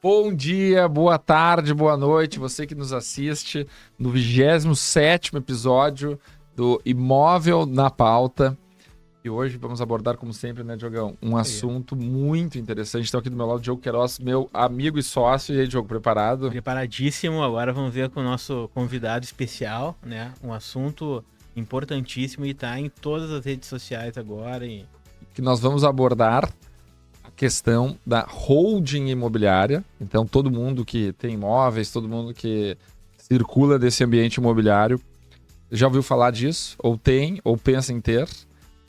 Bom dia, boa tarde, boa noite, você que nos assiste no 27º episódio do Imóvel na Pauta. E hoje vamos abordar, como sempre, né, Diogão, um assunto muito interessante. Então aqui do meu lado, o Diogo Queiroz, meu amigo e sócio. E aí, Diogo, preparado? Preparadíssimo. Agora vamos ver com o nosso convidado especial, né? Um assunto importantíssimo e tá em todas as redes sociais agora. Que nós vamos abordar a questão da holding imobiliária. Então todo mundo que tem imóveis, todo mundo que circula desse ambiente imobiliário já ouviu falar disso, ou tem, ou pensa em ter.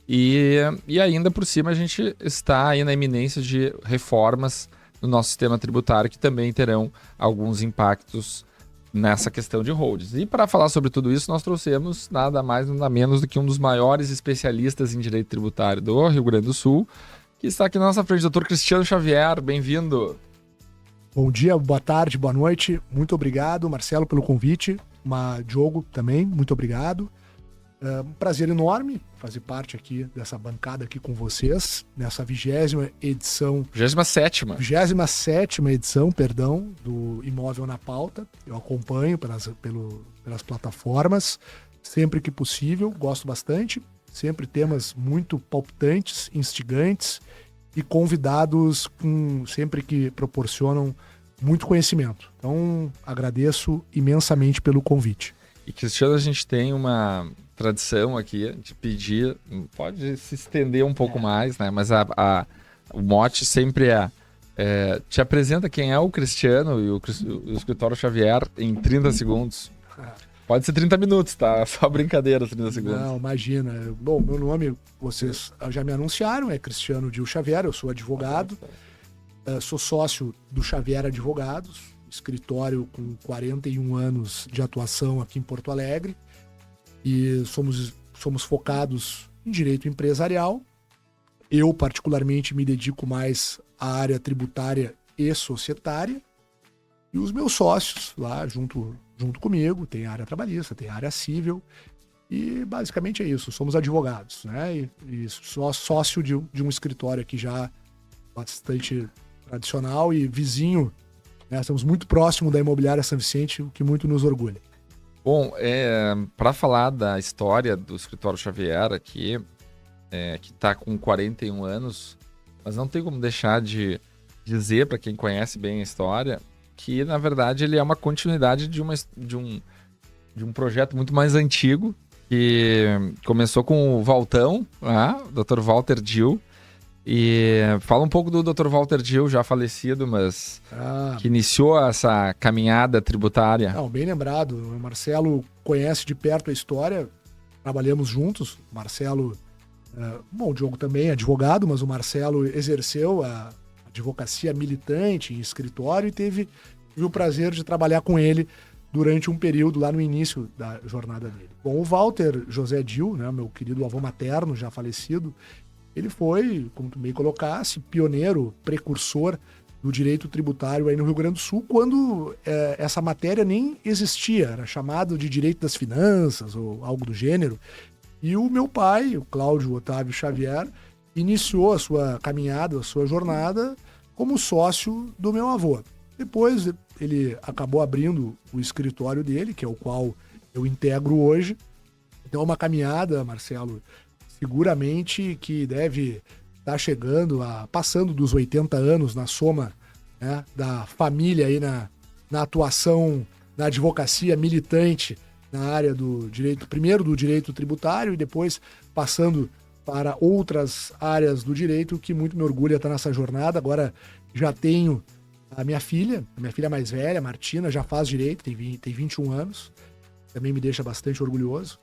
E ainda por cima a gente está aí na iminência de reformas no nosso sistema tributário que também terão alguns impactos nessa questão de holdings. E para falar sobre tudo isso, nós trouxemos nada mais, nada menos do que um dos maiores especialistas em direito tributário do Rio Grande do Sul, que está aqui na nossa frente, Dr. Cristiano Xavier. Bem-vindo. Bom dia, boa tarde, boa noite. Muito obrigado, Marcelo, pelo convite. Diogo também, muito obrigado. Um prazer enorme fazer parte aqui dessa bancada aqui com vocês, nessa 27ª edição. 27ª edição, perdão, do Imóvel na Pauta. Eu acompanho pelas plataformas, sempre que possível, gosto bastante. Sempre temas muito palpitantes, instigantes e convidados sempre que proporcionam muito conhecimento. Então, agradeço imensamente pelo convite. E, Cristiano, a gente tem uma tradição aqui de pedir, pode se estender um pouco mais, né? Mas o mote sempre te apresenta quem é o Cristiano e o Escritório Xavier em 30 segundos. Pode ser 30 minutos, tá? Só brincadeira, 30 segundos. Não, imagina. Bom, meu nome, vocês já me anunciaram, é Cristiano Dil Xavier, eu sou advogado, sou sócio do Xavier Advogados, escritório com 41 anos de atuação aqui em Porto Alegre, e somos focados em direito empresarial. Eu, particularmente, me dedico mais à área tributária e societária, e os meus sócios lá junto comigo, tem a área trabalhista, tem a área civil, e basicamente é isso, somos advogados, né? E sou sócio de um escritório aqui já bastante tradicional e vizinho, né? Estamos muito próximo da Imobiliária São Vicente, o que muito nos orgulha. Bom, para falar da história do Escritório Xavier aqui, que está com 41 anos, mas não tem como deixar de dizer, para quem conhece bem a história, que na verdade ele é uma continuidade de um projeto muito mais antigo, que começou com o Valtão, o Dr. Walter Dil. E fala um pouco do Dr. Walter Dil, já falecido, mas que iniciou essa caminhada tributária. Não, bem lembrado. O Marcelo conhece de perto a história, trabalhamos juntos. O Marcelo, o Diogo também é advogado, mas o Marcelo exerceu a advocacia militante em escritório e tive o prazer de trabalhar com ele durante um período lá no início da jornada dele. Bom, o Walter José Dil, né, meu querido avô materno, já falecido, ele foi, como tu bem colocasse, pioneiro, precursor do direito tributário aí no Rio Grande do Sul, quando essa matéria nem existia, era chamado de direito das finanças ou algo do gênero. E o meu pai, o Cláudio Otávio Xavier, iniciou a sua caminhada, a sua jornada como sócio do meu avô. Depois ele acabou abrindo o escritório dele, que é o qual eu integro hoje. Então é uma caminhada, Marcelo, seguramente que deve estar passando dos 80 anos na soma, né, da família aí na atuação na advocacia militante na área do direito, primeiro do direito tributário e depois passando para outras áreas do direito, que muito me orgulha estar nessa jornada. Agora já tenho a minha filha mais velha, Martina, já faz direito, tem 21 anos, também me deixa bastante orgulhoso.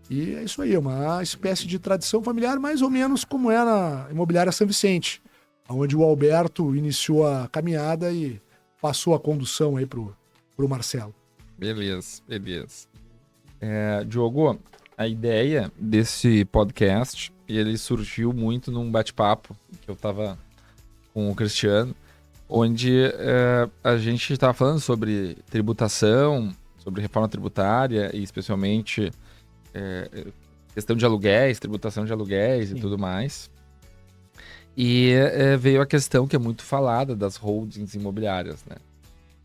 E é isso aí, é uma espécie de tradição familiar, mais ou menos como é na Imobiliária São Vicente, onde o Alberto iniciou a caminhada e passou a condução aí pro Marcelo. Beleza. Diogo, a ideia desse podcast, ele surgiu muito num bate-papo que eu tava com o Cristiano, onde a gente estava falando sobre tributação, sobre reforma tributária e especialmente questão de aluguéis, tributação de aluguéis. Sim. E tudo mais. E veio a questão que é muito falada das holdings imobiliárias, né?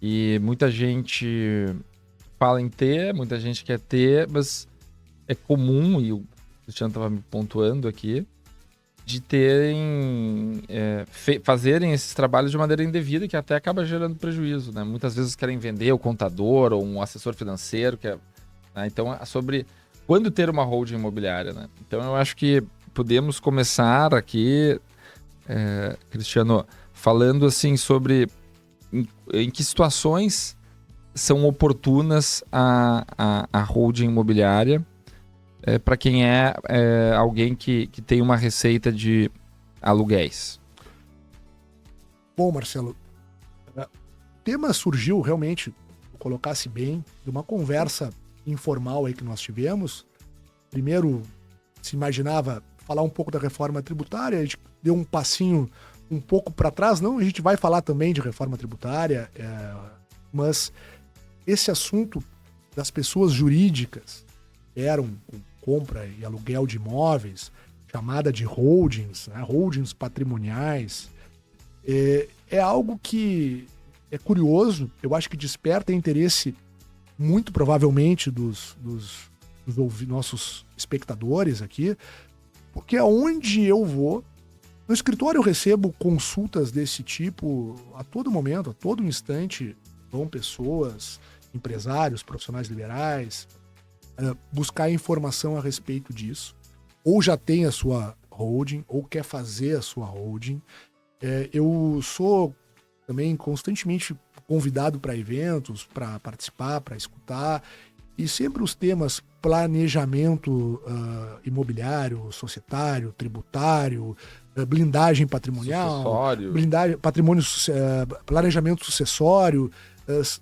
E muita gente fala em ter, muita gente quer ter, mas é comum, e o Cristiano estava me pontuando aqui, de terem, fazerem esses trabalhos de maneira indevida, que até acaba gerando prejuízo, né? Muitas vezes querem vender o contador ou um assessor financeiro, né? Então, é sobre quando ter uma holding imobiliária, né? Então, eu acho que podemos começar aqui, Cristiano, falando assim sobre em que situações são oportunas a holding imobiliária para quem é alguém que tem uma receita de aluguéis. Bom, Marcelo, o tema surgiu realmente, colocasse bem, de uma conversa informal aí que nós tivemos. Primeiro, se imaginava falar um pouco da reforma tributária, a gente deu um passinho um pouco para trás. Não, a gente vai falar também de reforma tributária, mas esse assunto das pessoas jurídicas que eram compra e aluguel de imóveis, chamada de holdings, né, holdings patrimoniais, é algo que é curioso, eu acho que desperta interesse muito provavelmente dos nossos espectadores aqui, porque aonde eu vou, no escritório eu recebo consultas desse tipo a todo momento, a todo instante, vão pessoas, empresários, profissionais liberais, buscar informação a respeito disso, ou já tem a sua holding, ou quer fazer a sua holding. Eu sou também constantemente convidado para eventos, para participar, para escutar, e sempre os temas planejamento imobiliário, societário, tributário, blindagem patrimonial, planejamento sucessório,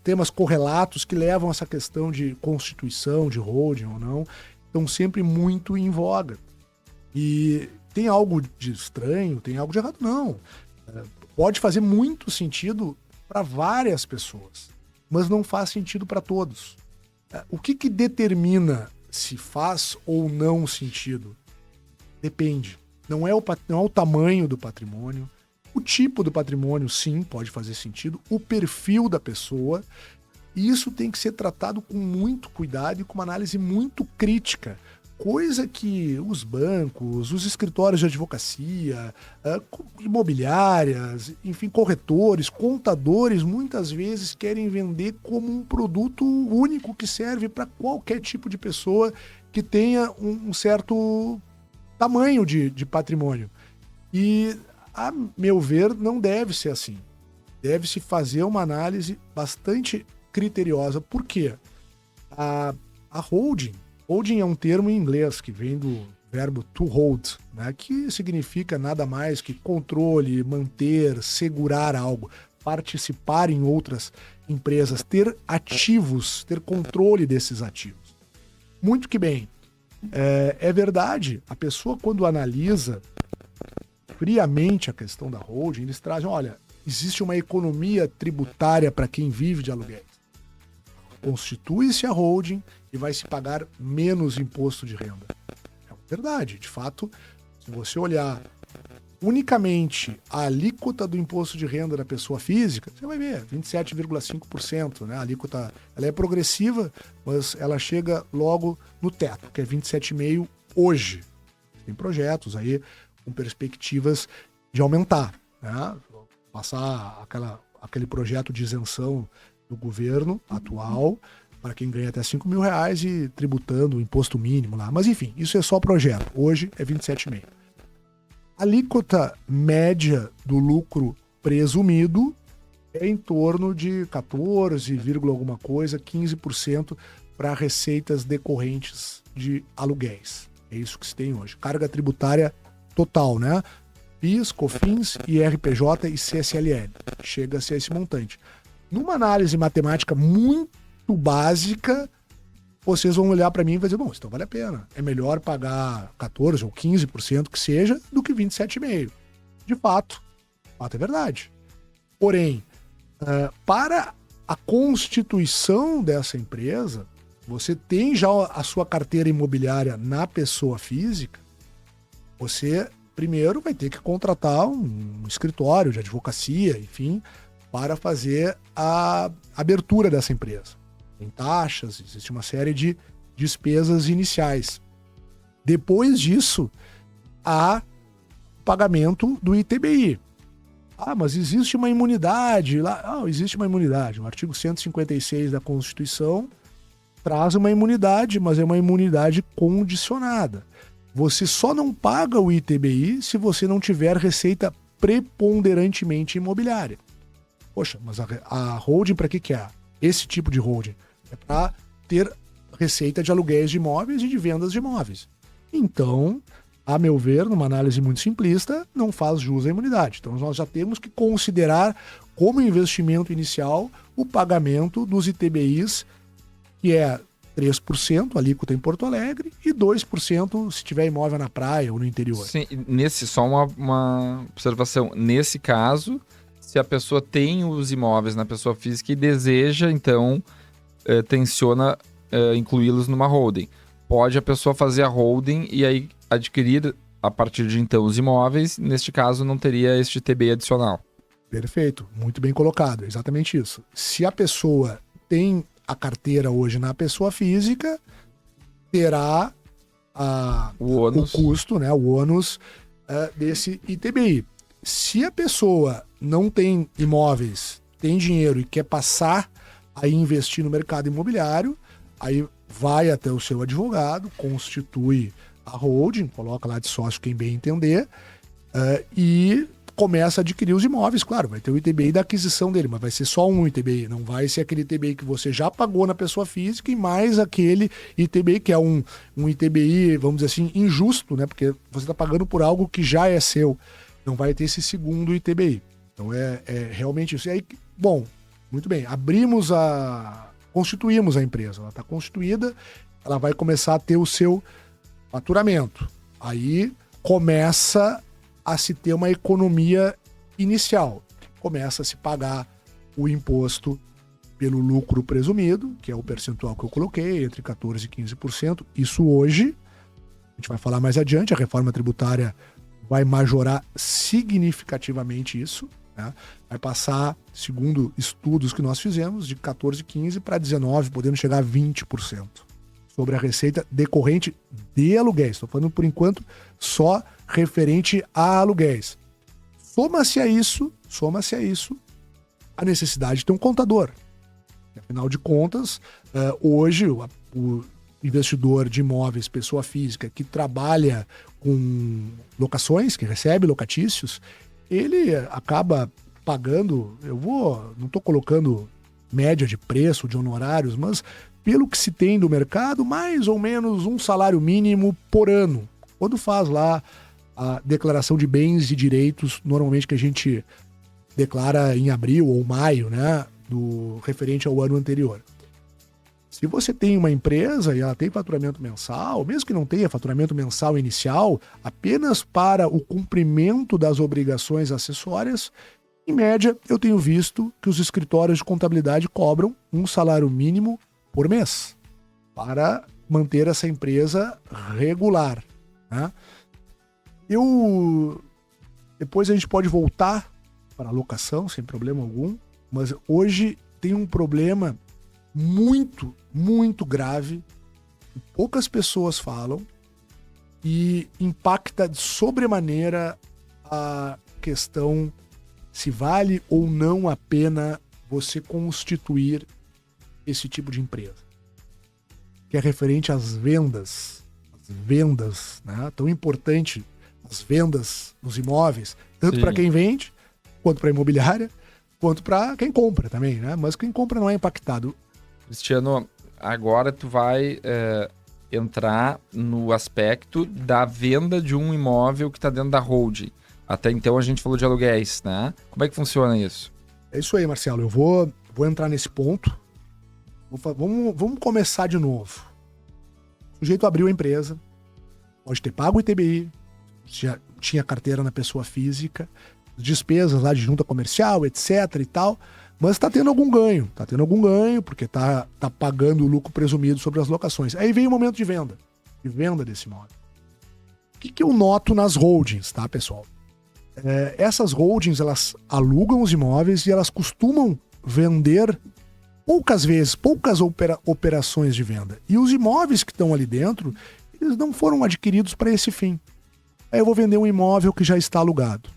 temas correlatos que levam a essa questão de constituição, de holding ou não, estão sempre muito em voga. E tem algo de estranho, tem algo de errado? Não. Pode fazer muito sentido para várias pessoas, mas não faz sentido para todos. O que determina se faz ou não sentido? Depende. Não é o tamanho do patrimônio. O tipo do patrimônio, sim, pode fazer sentido. O perfil da pessoa. E isso tem que ser tratado com muito cuidado e com uma análise muito crítica. Coisa que os bancos, os escritórios de advocacia, imobiliárias, enfim, corretores, contadores, muitas vezes querem vender como um produto único que serve para qualquer tipo de pessoa que tenha um certo tamanho de patrimônio. E, a meu ver, não deve ser assim. Deve-se fazer uma análise bastante criteriosa. Por quê? A holding é um termo em inglês que vem do verbo to hold, né? Que significa nada mais que controle, manter, segurar algo, participar em outras empresas, ter ativos, ter controle desses ativos. Muito que bem. É verdade, a pessoa quando analisa friamente a questão da holding, eles trazem, olha, existe uma economia tributária para quem vive de aluguéis. Constitui-se a holding e vai se pagar menos imposto de renda. É verdade, de fato, se você olhar unicamente a alíquota do imposto de renda da pessoa física, você vai ver, 27,5%, né? A alíquota ela é progressiva, mas ela chega logo no teto, que é 27,5% hoje. Tem projetos aí com perspectivas de aumentar, né? Passar aquele projeto de isenção do governo atual para quem ganha até R$5.000 e tributando o imposto mínimo lá. Mas enfim, isso é só projeto. Hoje é 27,5%. A alíquota média do lucro presumido é em torno de 14, alguma coisa, 15% para receitas decorrentes de aluguéis. É isso que se tem hoje. Carga tributária total, né? PIS, COFINS, IRPJ e CSLL. Chega-se a esse montante. Numa análise matemática muito básica, vocês vão olhar para mim e vão dizer, bom, então vale a pena. É melhor pagar 14% ou 15% que seja do que 27,5%. De fato é verdade. Porém, para a constituição dessa empresa, você tem já a sua carteira imobiliária na pessoa física, você primeiro vai ter que contratar um escritório de advocacia, enfim, para fazer a abertura dessa empresa. Tem taxas, existe uma série de despesas iniciais. Depois disso, há pagamento do ITBI. Mas existe uma imunidade lá. Existe uma imunidade. O artigo 156 da Constituição traz uma imunidade, mas é uma imunidade condicionada. Você só não paga o ITBI se você não tiver receita preponderantemente imobiliária. Poxa, mas a holding para que é? Esse tipo de holding é para ter receita de aluguéis de imóveis e de vendas de imóveis. Então, a meu ver, numa análise muito simplista, não faz jus à imunidade. Então, nós já temos que considerar como investimento inicial o pagamento dos ITBIs, que é 3% alíquota em Porto Alegre e 2% se tiver imóvel na praia ou no interior. Sim, só uma observação. Nesse caso, se a pessoa tem os imóveis na pessoa física e deseja, então, tenciona incluí-los numa holding. Pode a pessoa fazer a holding e aí adquirir, a partir de então, os imóveis. Neste caso, não teria este ITBI adicional. Perfeito, muito bem colocado, exatamente isso. Se a pessoa tem a carteira hoje na pessoa física, terá o custo, né, o ônus desse ITBI. Se a pessoa não tem imóveis, tem dinheiro e quer passar a investir no mercado imobiliário, aí vai até o seu advogado, constitui a holding, coloca lá de sócio quem bem entender, e começa a adquirir os imóveis. Claro, vai ter o ITBI da aquisição dele, mas vai ser só um ITBI, não vai ser aquele ITBI que você já pagou na pessoa física e mais aquele ITBI que é um ITBI, vamos dizer assim, injusto, né? Porque você está pagando por algo que já é seu. Não vai ter esse segundo ITBI. Então é realmente isso. E aí, bom, muito bem, constituímos a empresa, ela está constituída, ela vai começar a ter o seu faturamento. Aí começa a se ter uma economia inicial. Começa a se pagar o imposto pelo lucro presumido, que é o percentual que eu coloquei, entre 14% e 15%. Isso hoje, a gente vai falar mais adiante, a reforma tributária vai majorar significativamente isso, né? Vai passar, segundo estudos que nós fizemos, de 14%, 15% para 19%, podendo chegar a 20% sobre a receita decorrente de aluguéis. Estou falando, por enquanto, só referente a aluguéis. Soma-se a isso a necessidade de ter um contador. Afinal de contas, hoje o investidor de imóveis, pessoa física, que trabalha com locações, que recebe locatícios, ele acaba pagando, não estou colocando média de preço, de honorários, mas pelo que se tem do mercado, mais ou menos um salário mínimo por ano. Quando faz lá a declaração de bens e direitos, normalmente que a gente declara em abril ou maio, né, referente ao ano anterior. Se você tem uma empresa e ela tem faturamento mensal, mesmo que não tenha faturamento mensal inicial, apenas para o cumprimento das obrigações acessórias, em média, eu tenho visto que os escritórios de contabilidade cobram um salário mínimo por mês para manter essa empresa regular, né? Depois a gente pode voltar para a locação sem problema algum, mas hoje tem um problema muito, muito grave que poucas pessoas falam e impacta de sobremaneira a questão se vale ou não a pena você constituir esse tipo de empresa, que é referente às vendas. As vendas, né? Tão importante as vendas nos imóveis, tanto para quem vende, quanto para a imobiliária, quanto para quem compra também, né? Mas quem compra não é impactado. Cristiano, agora tu vai entrar no aspecto da venda de um imóvel que está dentro da holding. Até então a gente falou de aluguéis, né? Como é que funciona isso? É isso aí, Marcelo. Eu vou entrar nesse ponto. Vamos começar de novo. O sujeito abriu a empresa, pode ter pago o ITBI, já tinha carteira na pessoa física, despesas lá de junta comercial, etc e tal, mas está tendo algum ganho. Está tendo algum ganho porque está pagando o lucro presumido sobre as locações. Aí vem o momento de venda desse imóvel. O que eu noto nas holdings, tá, pessoal? Essas holdings, elas alugam os imóveis e elas costumam vender poucas vezes, poucas operações de venda. E os imóveis que estão ali dentro, eles não foram adquiridos para esse fim. Aí eu vou vender um imóvel que já está alugado.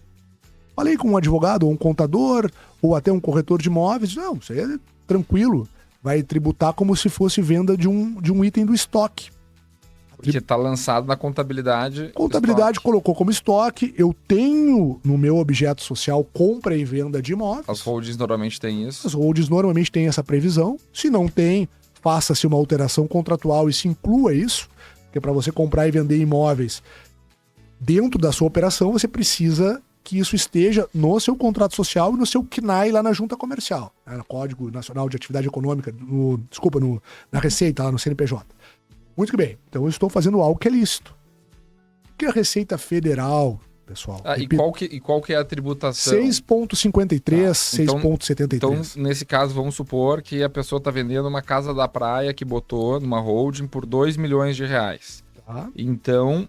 Falei com um advogado, ou um contador, ou até um corretor de imóveis. Não, isso aí é tranquilo. Vai tributar como se fosse venda de um item do estoque. Porque está lançado na contabilidade. Contabilidade colocou como estoque. Eu tenho no meu objeto social compra e venda de imóveis. As holdings normalmente têm isso. As holdings normalmente têm essa previsão. Se não tem, faça-se uma alteração contratual e se inclua isso. Porque para você comprar e vender imóveis dentro da sua operação, você precisa que isso esteja no seu contrato social e no seu CNAE lá na junta comercial. No Código Nacional de Atividade Econômica, na Receita, lá no CNPJ. Muito que bem. Então eu estou fazendo algo que é lícito. O que é a Receita Federal, pessoal? E qual que é a tributação? 6,53, 6,73. Então, nesse caso, vamos supor que a pessoa está vendendo uma casa da praia que botou numa holding por R$2 milhões. Tá. Então,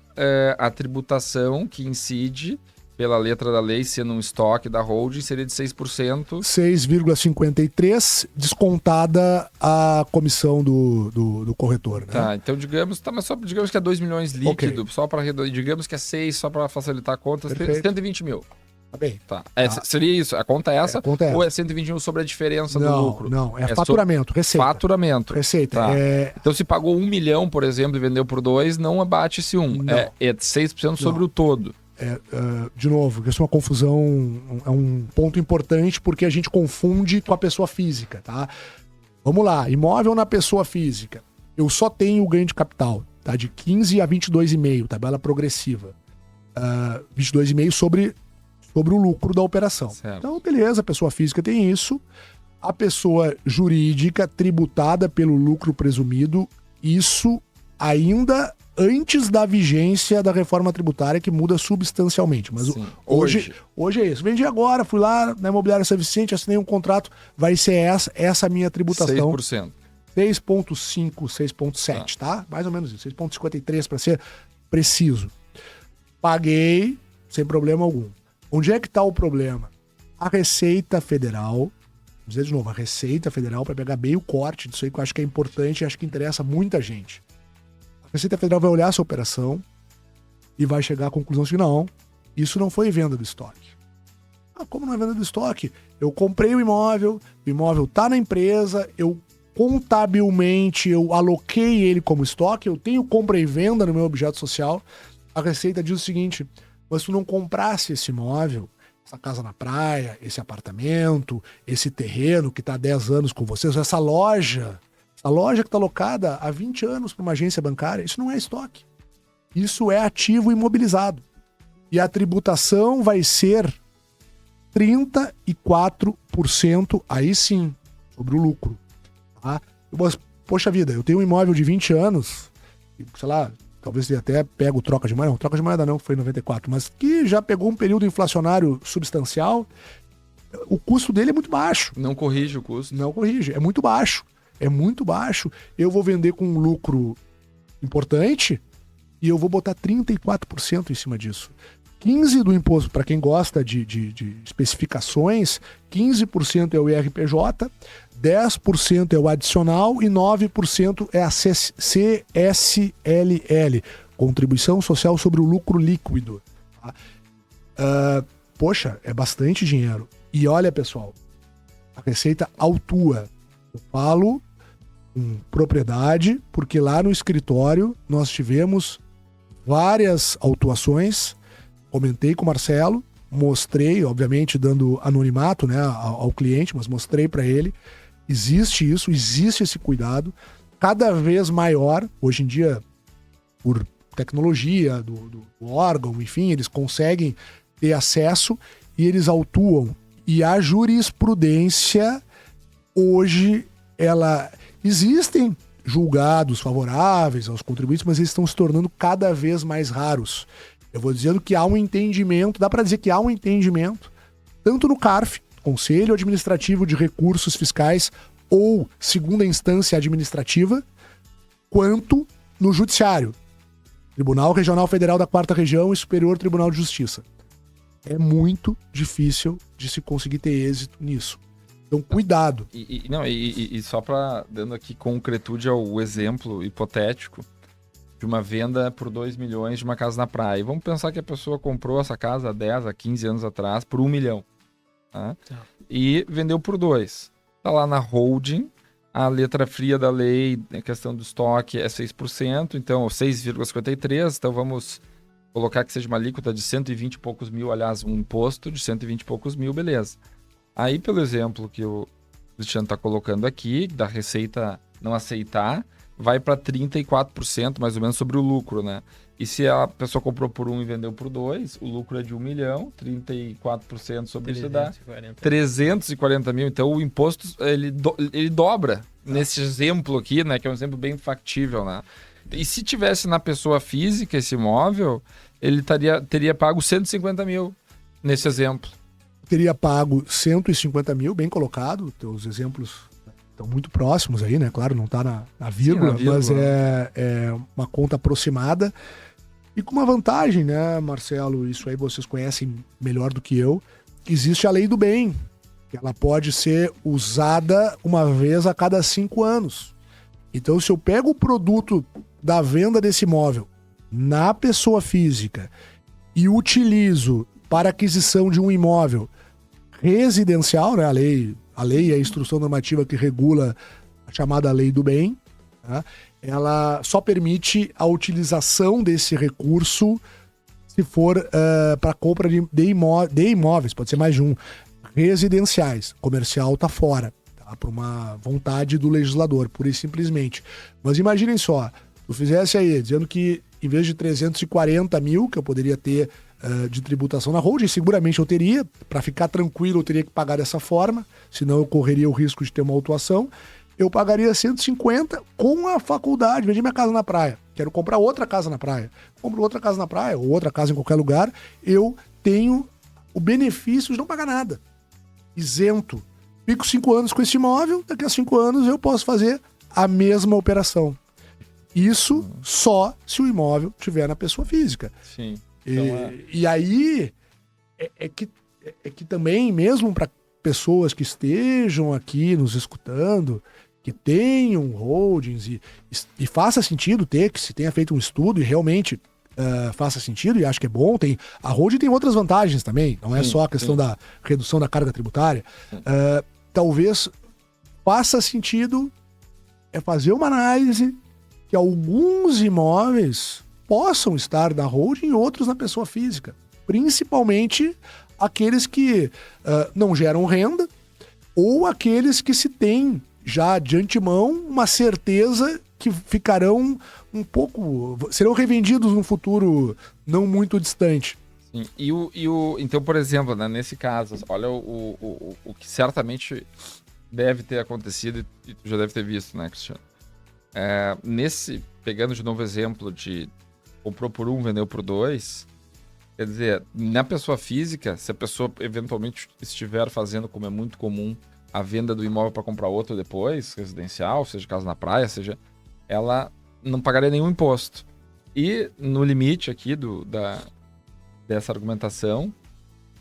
a tributação que incide pela letra da lei, sendo um estoque da holding, seria de 6%. 6,53, descontada a comissão do corretor, né? Tá, então digamos que é 2 milhões líquido, Ok. só para digamos que é 6, só para facilitar a conta, Perfeito. 120 mil. Tá bem. Tá. Seria isso? A conta é essa? A conta é essa. Ou é 120 mil sobre a diferença do Não, lucro? não, é faturamento, receita. Faturamento. Receita. Tá. Então, se pagou 1 milhão, por exemplo, e vendeu por 2, não abate esse 1. Não. É 6% sobre Não. o todo. De novo, isso é uma confusão, é um ponto importante porque a gente confunde com a pessoa física, tá? Vamos lá, imóvel na pessoa física. Eu só tenho o ganho de capital, tá? De 15 a 22,5, tabela progressiva. 22,5 sobre o lucro da operação. Certo. Então, beleza, a pessoa física tem isso. A pessoa jurídica tributada pelo lucro presumido, isso ainda antes da vigência da reforma tributária, que muda substancialmente. Mas Sim. hoje é isso. Vendi agora, fui lá na Imobiliária São Vicente, assinei um contrato, vai ser essa minha tributação. 6%. 6,5, 6,7, tá? Mais ou menos isso. 6,53 para ser preciso. Paguei sem problema algum. Onde é que está o problema? A Receita Federal, vou dizer de novo, a Receita Federal, para pegar bem o corte disso aí, que eu acho que é importante e acho que interessa muita gente. A Receita Federal vai olhar essa operação e vai chegar à conclusão de que não, isso não foi venda do estoque. Como não é venda do estoque? Eu comprei o imóvel está na empresa, eu contabilmente, eu aloquei ele como estoque, eu tenho compra e venda no meu objeto social. A Receita diz o seguinte: mas tu não comprasse esse imóvel, essa casa na praia, esse apartamento, esse terreno que está há 10 anos com vocês, essa loja que está alocada há 20 anos para uma agência bancária, isso não é estoque. Isso é ativo imobilizado. E a tributação vai ser 34%, aí sim, sobre o lucro. Tá? Mas, poxa vida, eu tenho um imóvel de 20 anos, sei lá, talvez ele até pega o troca de moeda, não, troca de moeda não, que foi em 94, mas que já pegou um período inflacionário substancial, o custo dele é muito baixo. Não corrige o custo. Não corrige, é muito baixo. É muito baixo. Eu vou vender com um lucro importante e eu vou botar 34% em cima disso. 15% do imposto, para quem gosta de especificações, 15% é o IRPJ, 10% é o adicional e 9% é a CSLL, Contribuição Social sobre o Lucro Líquido. Tá? Poxa, é bastante dinheiro. E olha, pessoal, a Receita autua. Eu falo com propriedade, porque lá no escritório nós tivemos várias autuações. Comentei com o Marcelo, mostrei, obviamente dando anonimato, né, ao cliente, mas mostrei para ele. Existe isso, existe esse cuidado cada vez maior. Hoje em dia, por tecnologia do órgão, enfim, eles conseguem ter acesso e eles autuam. E a jurisprudência, hoje, existem julgados favoráveis aos contribuintes, mas eles estão se tornando cada vez mais raros. Eu vou dizendo que há um entendimento, dá para dizer que há um entendimento, tanto no CARF, Conselho Administrativo de Recursos Fiscais, ou segunda instância administrativa, quanto no Judiciário. Tribunal Regional Federal da 4ª Região e Superior Tribunal de Justiça. É muito difícil de se conseguir ter êxito nisso. Então, cuidado. E só para dando aqui concretude ao exemplo hipotético de uma venda por 2 milhões de uma casa na praia. E vamos pensar que a pessoa comprou essa casa há 10, a 15 anos atrás por 1 milhão. Tá? E vendeu por 2. Está lá na holding, a letra fria da lei, a questão do estoque é 6%, então 6,53%, então vamos colocar que seja uma alíquota de 120 e poucos mil, aliás, um imposto de 120 e poucos mil, beleza. Aí, pelo exemplo que o Cristiano está colocando aqui, da Receita não aceitar, vai para 34%, mais ou menos, sobre o lucro, né? E se a pessoa comprou por 1 e vendeu por 2, o lucro é de 1 milhão, 34% sobre isso dá 340 mil. Então, o imposto, ele dobra nesse exemplo aqui, né? Que é um exemplo bem factível, né? E se tivesse na pessoa física esse imóvel, ele teria pago 150 mil nesse exemplo. Teria pago 150 mil, bem colocado. Teus exemplos estão muito próximos aí, né? Claro, não está na vírgula, mas é uma conta aproximada. E com uma vantagem, né, Marcelo? Isso aí vocês conhecem melhor do que eu. Existe a lei do bem, que ela pode ser usada uma vez a cada 5 anos. Então, se eu pego o produto da venda desse imóvel na pessoa física e utilizo para aquisição de um imóvel residencial, né? A lei é a instrução normativa que regula a chamada lei do bem, tá? Ela só permite a utilização desse recurso se for para compra de imóveis, pode ser mais de um, residenciais. Comercial tá fora, tá? Por uma vontade do legislador, pura e simplesmente. Mas imaginem só, tu fizesse aí, dizendo que em vez de 340 mil que eu poderia ter de tributação na holding, seguramente eu teria, para ficar tranquilo eu teria que pagar dessa forma, senão eu correria o risco de ter uma autuação, eu pagaria 150 com a faculdade, vendi minha casa na praia, quero comprar outra casa na praia, compro outra casa na praia, ou outra casa em qualquer lugar, eu tenho o benefício de não pagar nada, isento, fico 5 anos com esse imóvel, daqui a 5 anos eu posso fazer a mesma operação. Isso só se o imóvel estiver na pessoa física. Sim. E aí é que também, mesmo para pessoas que estejam aqui nos escutando, que tenham holdings e faça sentido que se tenha feito um estudo e realmente faça sentido, e acho que é bom, a holding tem outras vantagens também, não é só a questão da redução da carga tributária. Talvez faça sentido fazer uma análise que alguns imóveis possam estar na holding e outros na pessoa física. Principalmente aqueles que não geram renda ou aqueles que se tem já de antemão uma certeza que ficarão serão revendidos num futuro não muito distante. Sim. Então, por exemplo, né, nesse caso, olha o que certamente deve ter acontecido e tu já deve ter visto, né, Cristiano? Pegando de novo exemplo de comprou por 1, vendeu por 2, quer dizer, na pessoa física, se a pessoa eventualmente estiver fazendo, como é muito comum, a venda do imóvel para comprar outro depois, residencial, seja casa na praia, ela não pagaria nenhum imposto. E no limite aqui dessa argumentação,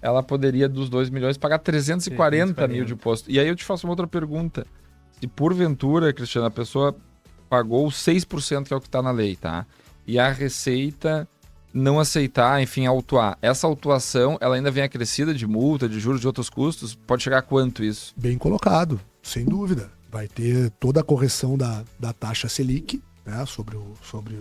ela poderia dos 2 milhões pagar 340 mil de imposto. E aí eu te faço uma outra pergunta. Se porventura, Cristiano, a pessoa pagou 6%, que é o que está na lei, tá? E a Receita não aceitar, enfim, autuar. Essa autuação, ela ainda vem acrescida de multa, de juros, de outros custos? Pode chegar a quanto isso? Bem colocado, sem dúvida. Vai ter toda a correção da taxa Selic, né,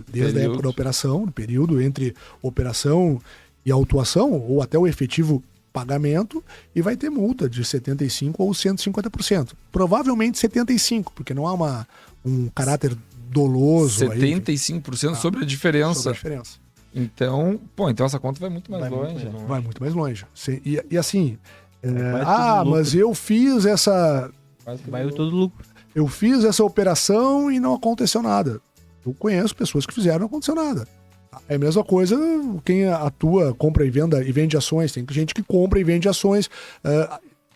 desde a época da operação, no período entre operação e autuação, ou até o efetivo pagamento, e vai ter multa de 75% ou 150%. Provavelmente 75%, porque não há um caráter doloso 75% sobre a diferença. Sobre a diferença. Então, então essa conta vai muito mais longe. Vai muito mais longe. E assim, mas eu fiz essa... Vai todo lucro. Eu fiz essa operação e não aconteceu nada. Eu conheço pessoas que fizeram e não aconteceu nada. É a mesma coisa quem atua, compra e vende ações. Tem gente que compra e vende ações.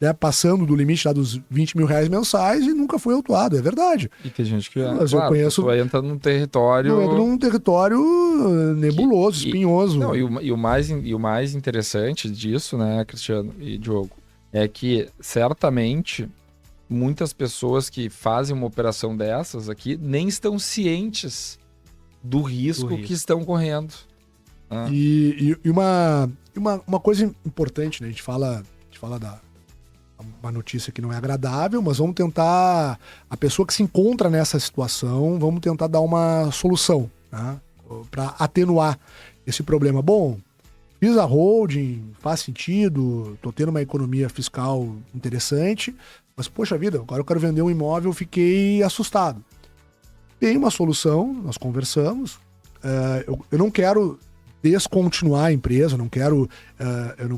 né, passando do limite lá dos 20 mil reais mensais e nunca foi autuado, é verdade. E tem gente que, Mas eu conheço... a pessoa entra num território... Não, entra num território nebuloso, espinhoso. Não, e o mais interessante disso, né, Cristiano e Diogo, é que certamente muitas pessoas que fazem uma operação dessas aqui nem estão cientes do risco que estão correndo. E uma coisa importante, né? A gente fala da uma notícia que não é agradável, mas vamos tentar, a pessoa que se encontra nessa situação, vamos tentar dar uma solução, né, para atenuar esse problema. Bom, fiz a holding, faz sentido, tô tendo uma economia fiscal interessante, mas poxa vida, agora eu quero vender um imóvel, fiquei assustado. Tem uma solução, nós conversamos, eu não quero descontinuar a empresa, eu não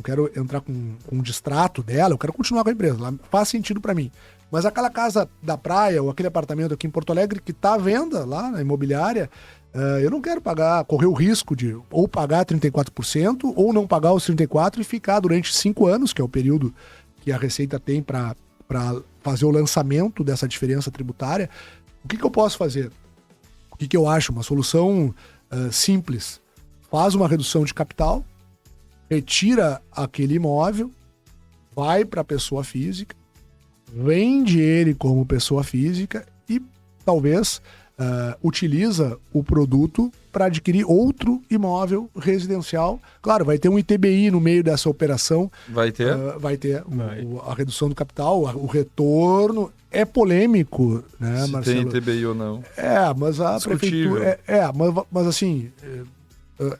quero entrar com um distrato dela, eu quero continuar com a empresa, ela faz sentido para mim. Mas aquela casa da praia ou aquele apartamento aqui em Porto Alegre que está à venda lá na imobiliária, eu não quero correr o risco de ou pagar 34% ou não pagar os 34% e ficar durante 5 anos, que é o período que a Receita tem para fazer o lançamento dessa diferença tributária. O que eu posso fazer? O que eu acho? Uma solução simples. Faz uma redução de capital, retira aquele imóvel, vai para a pessoa física, vende ele como pessoa física e talvez utiliza o produto para adquirir outro imóvel residencial. Claro, vai ter um ITBI no meio dessa operação. Vai ter? Vai ter a redução do capital, o retorno. É polêmico, né, se Marcelo? tem ITBI ou não. Mas a prefeitura... mas assim...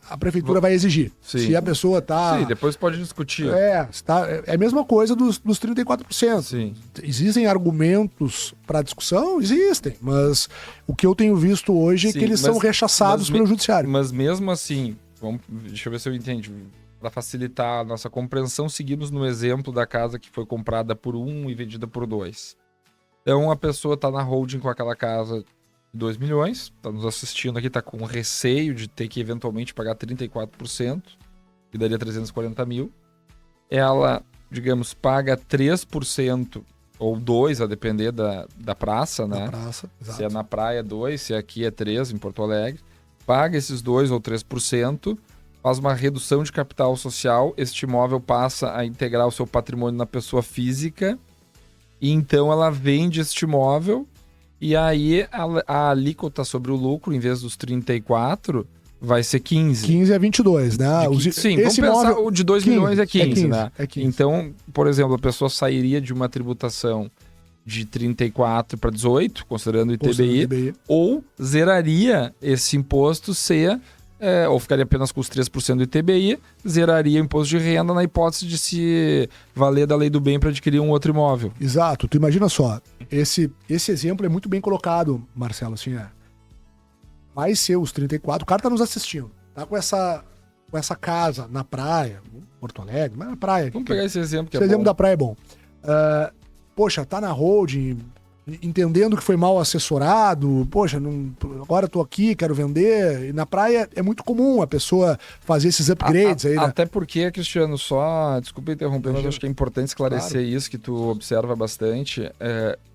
a prefeitura vai exigir. Sim. Se a pessoa está... Sim, depois pode discutir. É a mesma coisa dos 34%. Sim. Existem argumentos para discussão? Existem. Mas o que eu tenho visto hoje é que eles são rechaçados pelo judiciário. Mas mesmo assim, deixa eu ver se eu entendi. Para facilitar a nossa compreensão, seguimos no exemplo da casa que foi comprada por 1 e vendida por 2. Então a pessoa está na holding com aquela casa... 2 milhões, tá nos assistindo aqui, tá com receio de ter que eventualmente pagar 34%, que daria 340 mil. Ela, digamos, paga 3% ou 2%, a depender da praça, né? Da praça, exato. Se é na praia 2%, se aqui é 3%, em Porto Alegre. Paga esses 2% ou 3%, faz uma redução de capital social, este imóvel passa a integrar o seu patrimônio na pessoa física, e então ela vende este imóvel. E aí a alíquota sobre o lucro, em vez dos 34%, vai ser 15%. 15 a 22, né? Sim, vamos pensar, o de 2 milhões é 15, né? É 15. Então, por exemplo, a pessoa sairia de uma tributação de 34% para 18%, considerando o ITBI, ou zeraria esse imposto ou ficaria apenas com os 3% do ITBI, zeraria o imposto de renda na hipótese de se valer da lei do bem para adquirir um outro imóvel. Exato. Tu imagina só, esse exemplo é muito bem colocado, Marcelo, assim, vai ser os 34%, o cara tá nos assistindo, tá com essa casa na praia, Porto Alegre, mas na praia. Vamos pegar esse exemplo que esse é exemplo bom. da praia é bom. Poxa, tá na holding, entendendo que foi mal assessorado, poxa, agora eu tô aqui, quero vender. E na praia é muito comum a pessoa fazer esses upgrades aí, né? Até porque, Cristiano, desculpa interromper, mas acho que é importante esclarecer isso que tu observa bastante.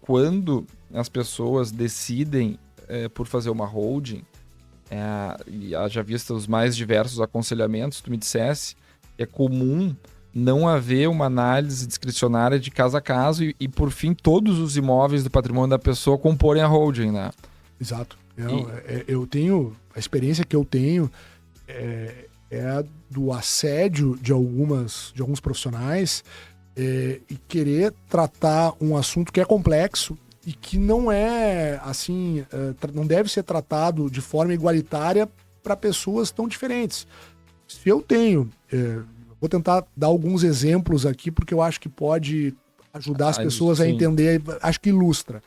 Quando as pessoas decidem por fazer uma holding, e haja vista os mais diversos aconselhamentos, tu me dissesse, é comum não haver uma análise discricionária de caso a caso e por fim, todos os imóveis do patrimônio da pessoa comporem a holding, né? Exato. Eu tenho... A experiência que eu tenho é do assédio de alguns profissionais e querer tratar um assunto que é complexo e que não é, assim, não deve ser tratado de forma igualitária para pessoas tão diferentes. Se eu tenho... Vou tentar dar alguns exemplos aqui, porque eu acho que pode ajudar as pessoas a entender, acho que ilustra.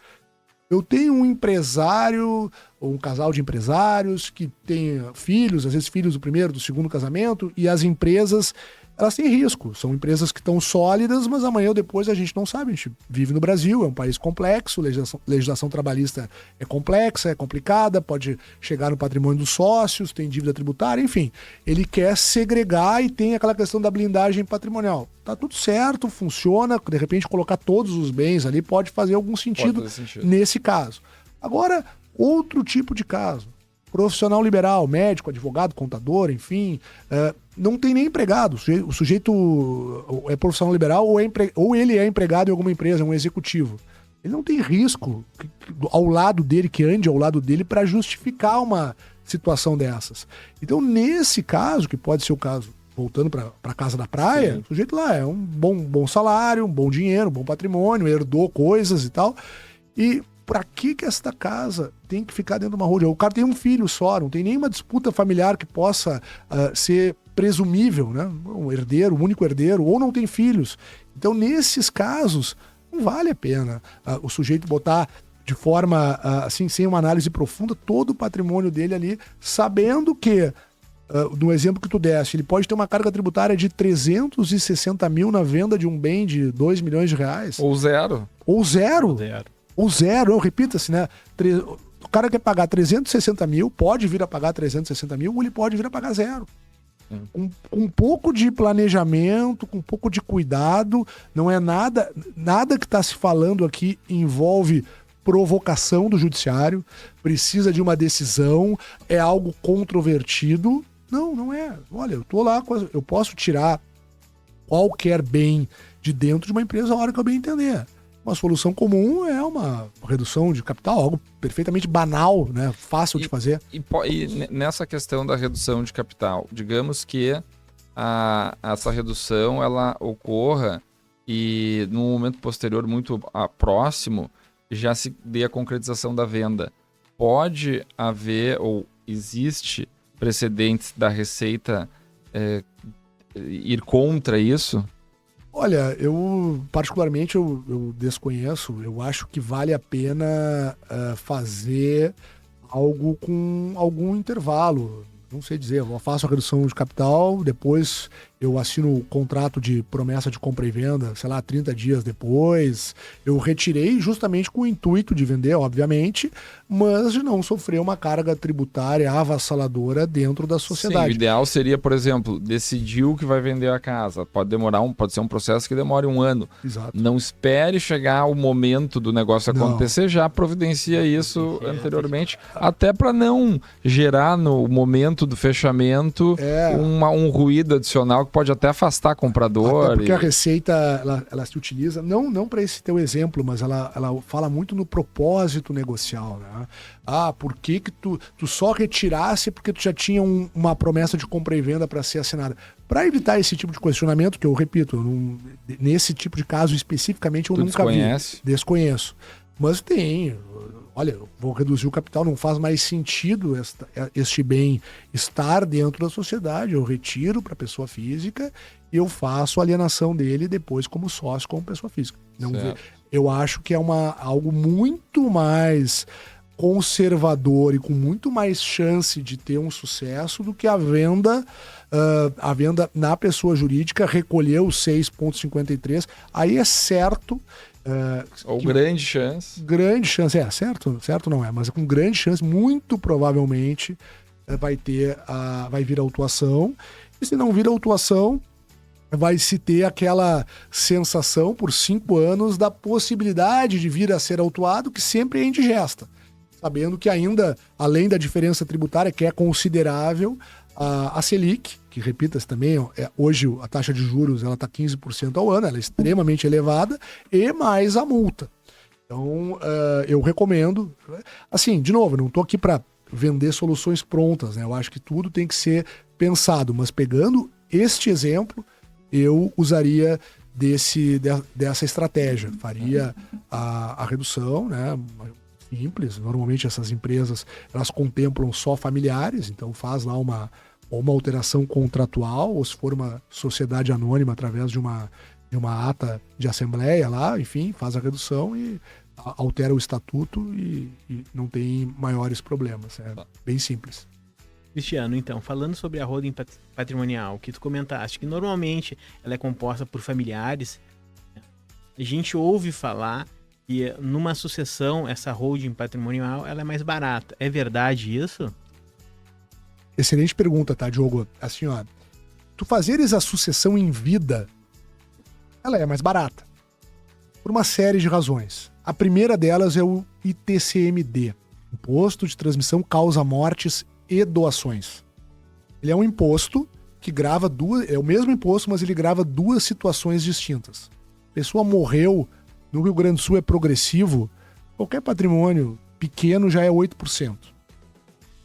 Eu tenho um empresário, ou um casal de empresários, que tem filhos, às vezes filhos do primeiro, do segundo casamento, e as empresas elas têm risco. São empresas que estão sólidas, mas amanhã ou depois a gente não sabe. A gente vive no Brasil, é um país complexo, legislação trabalhista é complexa, é complicada, pode chegar no patrimônio dos sócios, tem dívida tributária, enfim. Ele quer segregar e tem aquela questão da blindagem patrimonial. Tá tudo certo, funciona, de repente colocar todos os bens ali pode fazer algum sentido nesse caso. Agora, outro tipo de caso. Profissional liberal, médico, advogado, contador, enfim, não tem nem empregado. O sujeito é profissional liberal ou ele é empregado em alguma empresa, é um executivo. Ele não tem risco ao lado dele, que ande ao lado dele, para justificar uma situação dessas. Então, nesse caso, que pode ser o caso, voltando para a casa da praia, o sujeito lá é um bom salário, um bom dinheiro, um bom patrimônio, herdou coisas e tal. E pra que esta casa tem que ficar dentro de uma holding? O cara tem um filho só, não tem nenhuma disputa familiar que possa ser presumível, né? Um herdeiro, um único herdeiro, ou não tem filhos. Então, nesses casos, não vale a pena o sujeito botar de forma, assim, sem uma análise profunda, todo o patrimônio dele ali, sabendo que, no exemplo que tu deste, ele pode ter uma carga tributária de 360 mil na venda de um bem de 2 milhões de reais. Ou zero. Ou zero, repita-se, né? O cara quer pagar 360 mil, pode vir a pagar 360 mil, ou ele pode vir a pagar zero. Com um pouco de planejamento, com um pouco de cuidado, não é nada que está se falando aqui envolve provocação do judiciário, precisa de uma decisão, é algo controvertido. Não é. Olha, eu tô lá, eu posso tirar qualquer bem de dentro de uma empresa a hora que eu bem entender. Uma solução comum é uma redução de capital, algo perfeitamente banal, né? Fácil de fazer. E nessa questão da redução de capital, digamos que essa redução ela ocorra e num momento posterior muito próximo já se dê a concretização da venda. Pode haver ou existe precedentes da Receita ir contra isso? Olha, eu particularmente eu desconheço, eu acho que vale a pena fazer algo com algum intervalo. Não sei dizer, eu faço a redução de capital, depois eu assino o contrato de promessa de compra e venda, sei lá, 30 dias depois. Eu retirei justamente com o intuito de vender, obviamente, mas de não sofrer uma carga tributária avassaladora dentro da sociedade. Sim, o ideal seria, por exemplo, decidiu que vai vender a casa. Pode ser um processo que demore 1 ano. Exato. Não espere chegar o momento do negócio acontecer, já providencia isso anteriormente, até para não gerar no momento do fechamento um ruído adicional que pode até afastar comprador. Até porque a Receita, ela se utiliza, não para esse teu exemplo, mas ela fala muito no propósito negocial, né? Por que tu só retirasse porque tu já tinha uma promessa de compra e venda para ser assinada? Para evitar esse tipo de questionamento, que eu repito, nesse tipo de caso especificamente eu nunca vi. Desconheço. Mas tem... Olha, eu vou reduzir o capital, não faz mais sentido este bem estar dentro da sociedade, eu retiro para a pessoa física e eu faço a alienação dele depois como sócio, como pessoa física. Eu acho que é algo muito mais conservador e com muito mais chance de ter um sucesso do que a venda na pessoa jurídica, recolher os 6,53. Aí é certo... Ou grande chance. Grande chance, certo não é, mas com grande chance, muito provavelmente vai vir a autuação. E se não vir a autuação, vai se ter aquela sensação por 5 anos da possibilidade de vir a ser autuado, que sempre é indigesta. Sabendo que ainda, além da diferença tributária, que é considerável, a Selic, que repita-se também, hoje a taxa de juros ela está 15% ao ano, ela é extremamente elevada, e mais a multa. Então, eu recomendo. Assim, de novo, eu não estou aqui para vender soluções prontas, né? Eu acho que tudo tem que ser pensado, mas pegando este exemplo, eu usaria dessa estratégia. Faria a redução, né? Simples. Normalmente essas empresas elas contemplam só familiares, então faz lá uma alteração contratual, ou se for uma sociedade anônima através de uma ata de assembleia lá, enfim, faz a redução e altera o estatuto e não tem maiores problemas. É bem simples. Cristiano, então, falando sobre a holding patrimonial, que tu comentaste, que normalmente ela é composta por familiares, a gente ouve falar que numa sucessão, essa holding patrimonial, ela é mais barata. É verdade isso? Excelente pergunta, tá, Diogo? Assim, ó, tu fazeres a sucessão em vida, ela é mais barata. Por uma série de razões. A primeira delas é o ITCMD, Imposto de Transmissão Causa-Mortes e Doações. Ele é um imposto que grava é o mesmo imposto, mas ele grava duas situações distintas. A pessoa morreu, no Rio Grande do Sul é progressivo, qualquer patrimônio pequeno já é 8%.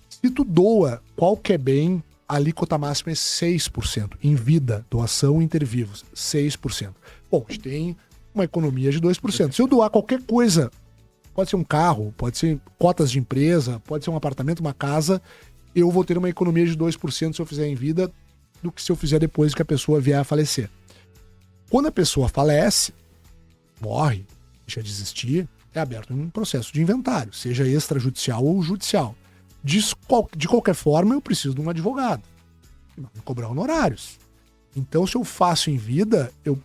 Se tu doa qualquer bem, a alíquota máxima é 6%. Em vida, doação inter vivos, 6%. Bom, a gente tem uma economia de 2%. Se eu doar qualquer coisa, pode ser um carro, pode ser cotas de empresa, pode ser um apartamento, uma casa, eu vou ter uma economia de 2% se eu fizer em vida do que se eu fizer depois que a pessoa vier a falecer. Quando a pessoa falece, morre, deixa de existir, é aberto um processo de inventário, seja extrajudicial ou judicial. De qualquer forma, eu preciso de um advogado que vai me cobrar honorários. Então, se eu faço em vida, eu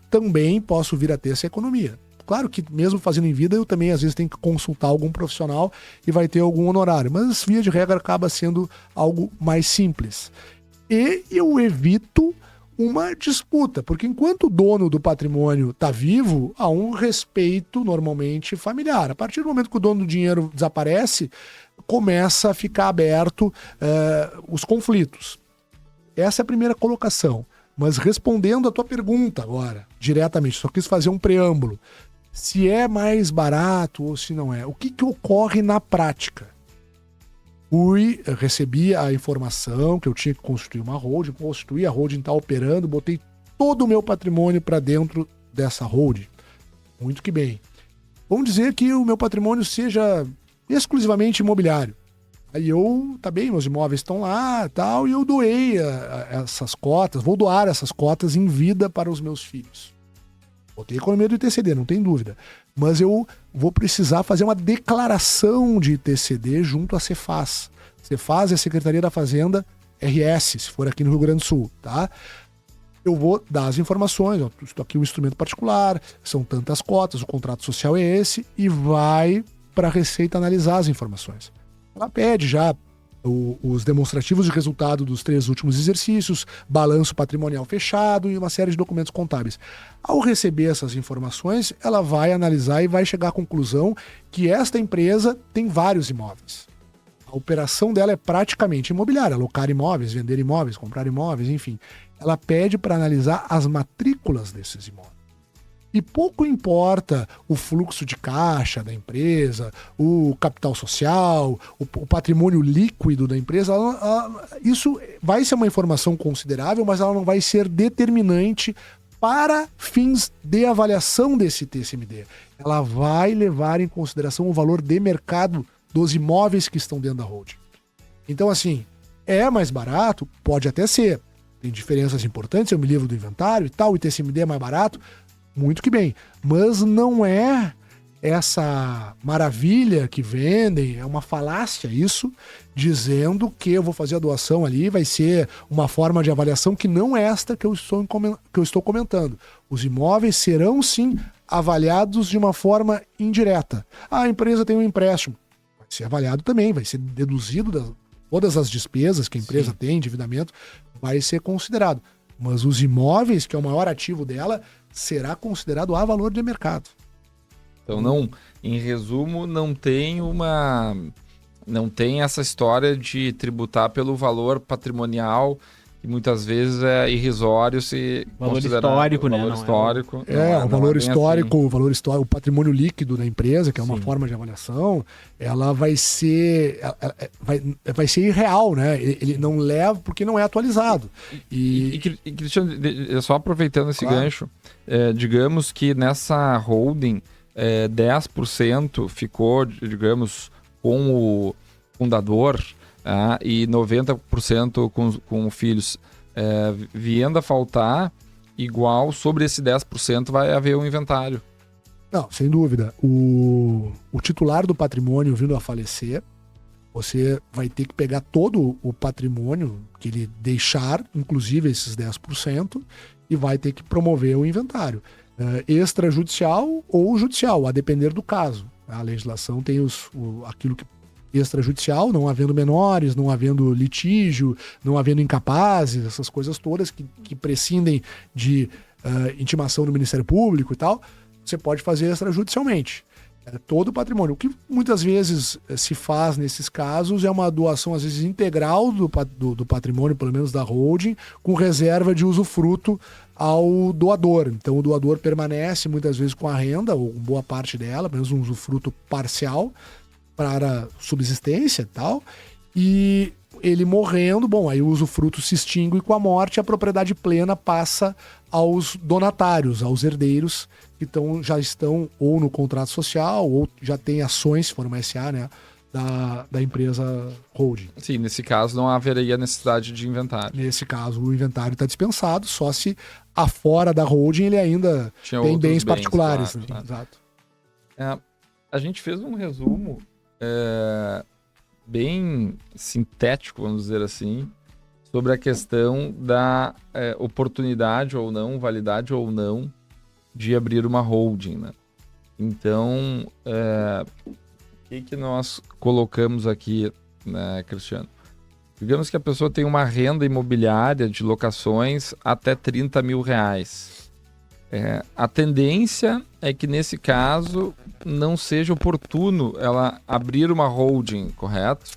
também posso vir a ter essa economia. Claro que mesmo fazendo em vida, eu também às vezes tenho que consultar algum profissional e vai ter algum honorário, mas via de regra acaba sendo algo mais simples. E eu evito uma disputa, porque enquanto o dono do patrimônio está vivo, há um respeito normalmente familiar. A partir do momento que o dono do dinheiro desaparece, começa a ficar aberto os conflitos. Essa é a primeira colocação. Mas respondendo a tua pergunta agora, diretamente, só quis fazer um preâmbulo. Se é mais barato ou se não é. O que ocorre na prática? Recebi a informação que eu tinha que constituir uma holding, constituí a holding, está operando, botei todo o meu patrimônio para dentro dessa holding. Muito que bem. Vamos dizer que o meu patrimônio seja exclusivamente imobiliário. Aí tá bem, meus imóveis estão lá tal, e eu doei essas cotas, vou doar essas cotas em vida para os meus filhos. Botei a economia do ITCD, não tem dúvida. Mas eu vou precisar fazer uma declaração de ITCD junto à Cefaz. Cefaz é a Secretaria da Fazenda RS, se for aqui no Rio Grande do Sul, tá? Eu vou dar as informações, estou aqui um instrumento particular, são tantas cotas, o contrato social é esse, e vai para a Receita analisar as informações. Ela pede já os demonstrativos de resultado dos 3 últimos exercícios, balanço patrimonial fechado e uma série de documentos contábeis. Ao receber essas informações, ela vai analisar e vai chegar à conclusão que esta empresa tem vários imóveis. A operação dela é praticamente imobiliária, alocar imóveis, vender imóveis, comprar imóveis, enfim. Ela pede para analisar as matrículas desses imóveis. E pouco importa o fluxo de caixa da empresa, o capital social, o patrimônio líquido da empresa. Isso vai ser uma informação considerável, mas ela não vai ser determinante para fins de avaliação desse TCMD. Ela vai levar em consideração o valor de mercado dos imóveis que estão dentro da holding. Então, assim, é mais barato? Pode até ser. Tem diferenças importantes, eu me livro do inventário e tal, o ITCMD é mais barato. Muito que bem, mas não é essa maravilha que vendem, é uma falácia isso, dizendo que eu vou fazer a doação ali, vai ser uma forma de avaliação que não é esta que eu estou comentando. Os imóveis serão sim avaliados de uma forma indireta. A empresa tem um empréstimo, vai ser avaliado também, vai ser deduzido todas as despesas que a empresa tem, endividamento, vai ser considerado. Mas os imóveis, que é o maior ativo dela, será considerado a valor de mercado. Então, não, em resumo, não tem essa história de tributar pelo valor patrimonial, que muitas vezes é irrisório se valor histórico, né? Valor histórico. O valor histórico, assim. O valor histórico, o patrimônio líquido da empresa, que é uma forma de avaliação, ela vai ser irreal, né? Ele não leva porque não é atualizado. E Cristiano, só aproveitando esse gancho, digamos que nessa holding 10% ficou, digamos, com o fundador, e 90% com filhos, vindo a faltar, igual sobre esse 10% vai haver um inventário. Não, sem dúvida. O titular do patrimônio vindo a falecer, você vai ter que pegar todo o patrimônio que ele deixar, inclusive esses 10%, e vai ter que promover o inventário. Extrajudicial ou judicial, a depender do caso. A legislação tem aquilo que extrajudicial, não havendo menores, não havendo litígio, não havendo incapazes, essas coisas todas que prescindem de intimação do Ministério Público e tal, você pode fazer extrajudicialmente. Todo o patrimônio. O que muitas vezes se faz nesses casos é uma doação, às vezes, integral do patrimônio, pelo menos da holding, com reserva de usufruto ao doador. Então o doador permanece muitas vezes com a renda, ou boa parte dela, pelo menos um usufruto parcial, para subsistência e tal, e ele morrendo, bom, aí o usufruto se extingue com a morte, a propriedade plena passa aos donatários, aos herdeiros, que já estão ou no contrato social, ou já têm ações, se for uma SA, né, da empresa holding. Sim, nesse caso não haveria necessidade de inventário. Nesse caso, o inventário está dispensado, só se afora da holding ele ainda tem bens particulares. Claro, né? claro. Exato. A gente fez um resumo bem sintético, vamos dizer assim, sobre a questão da oportunidade ou não, validade ou não, de abrir uma holding, né? Então, o que nós colocamos aqui, né, Cristiano? Digamos que a pessoa tem uma renda imobiliária de locações até 30 mil reais. A tendência é que, nesse caso, não seja oportuno ela abrir uma holding, correto?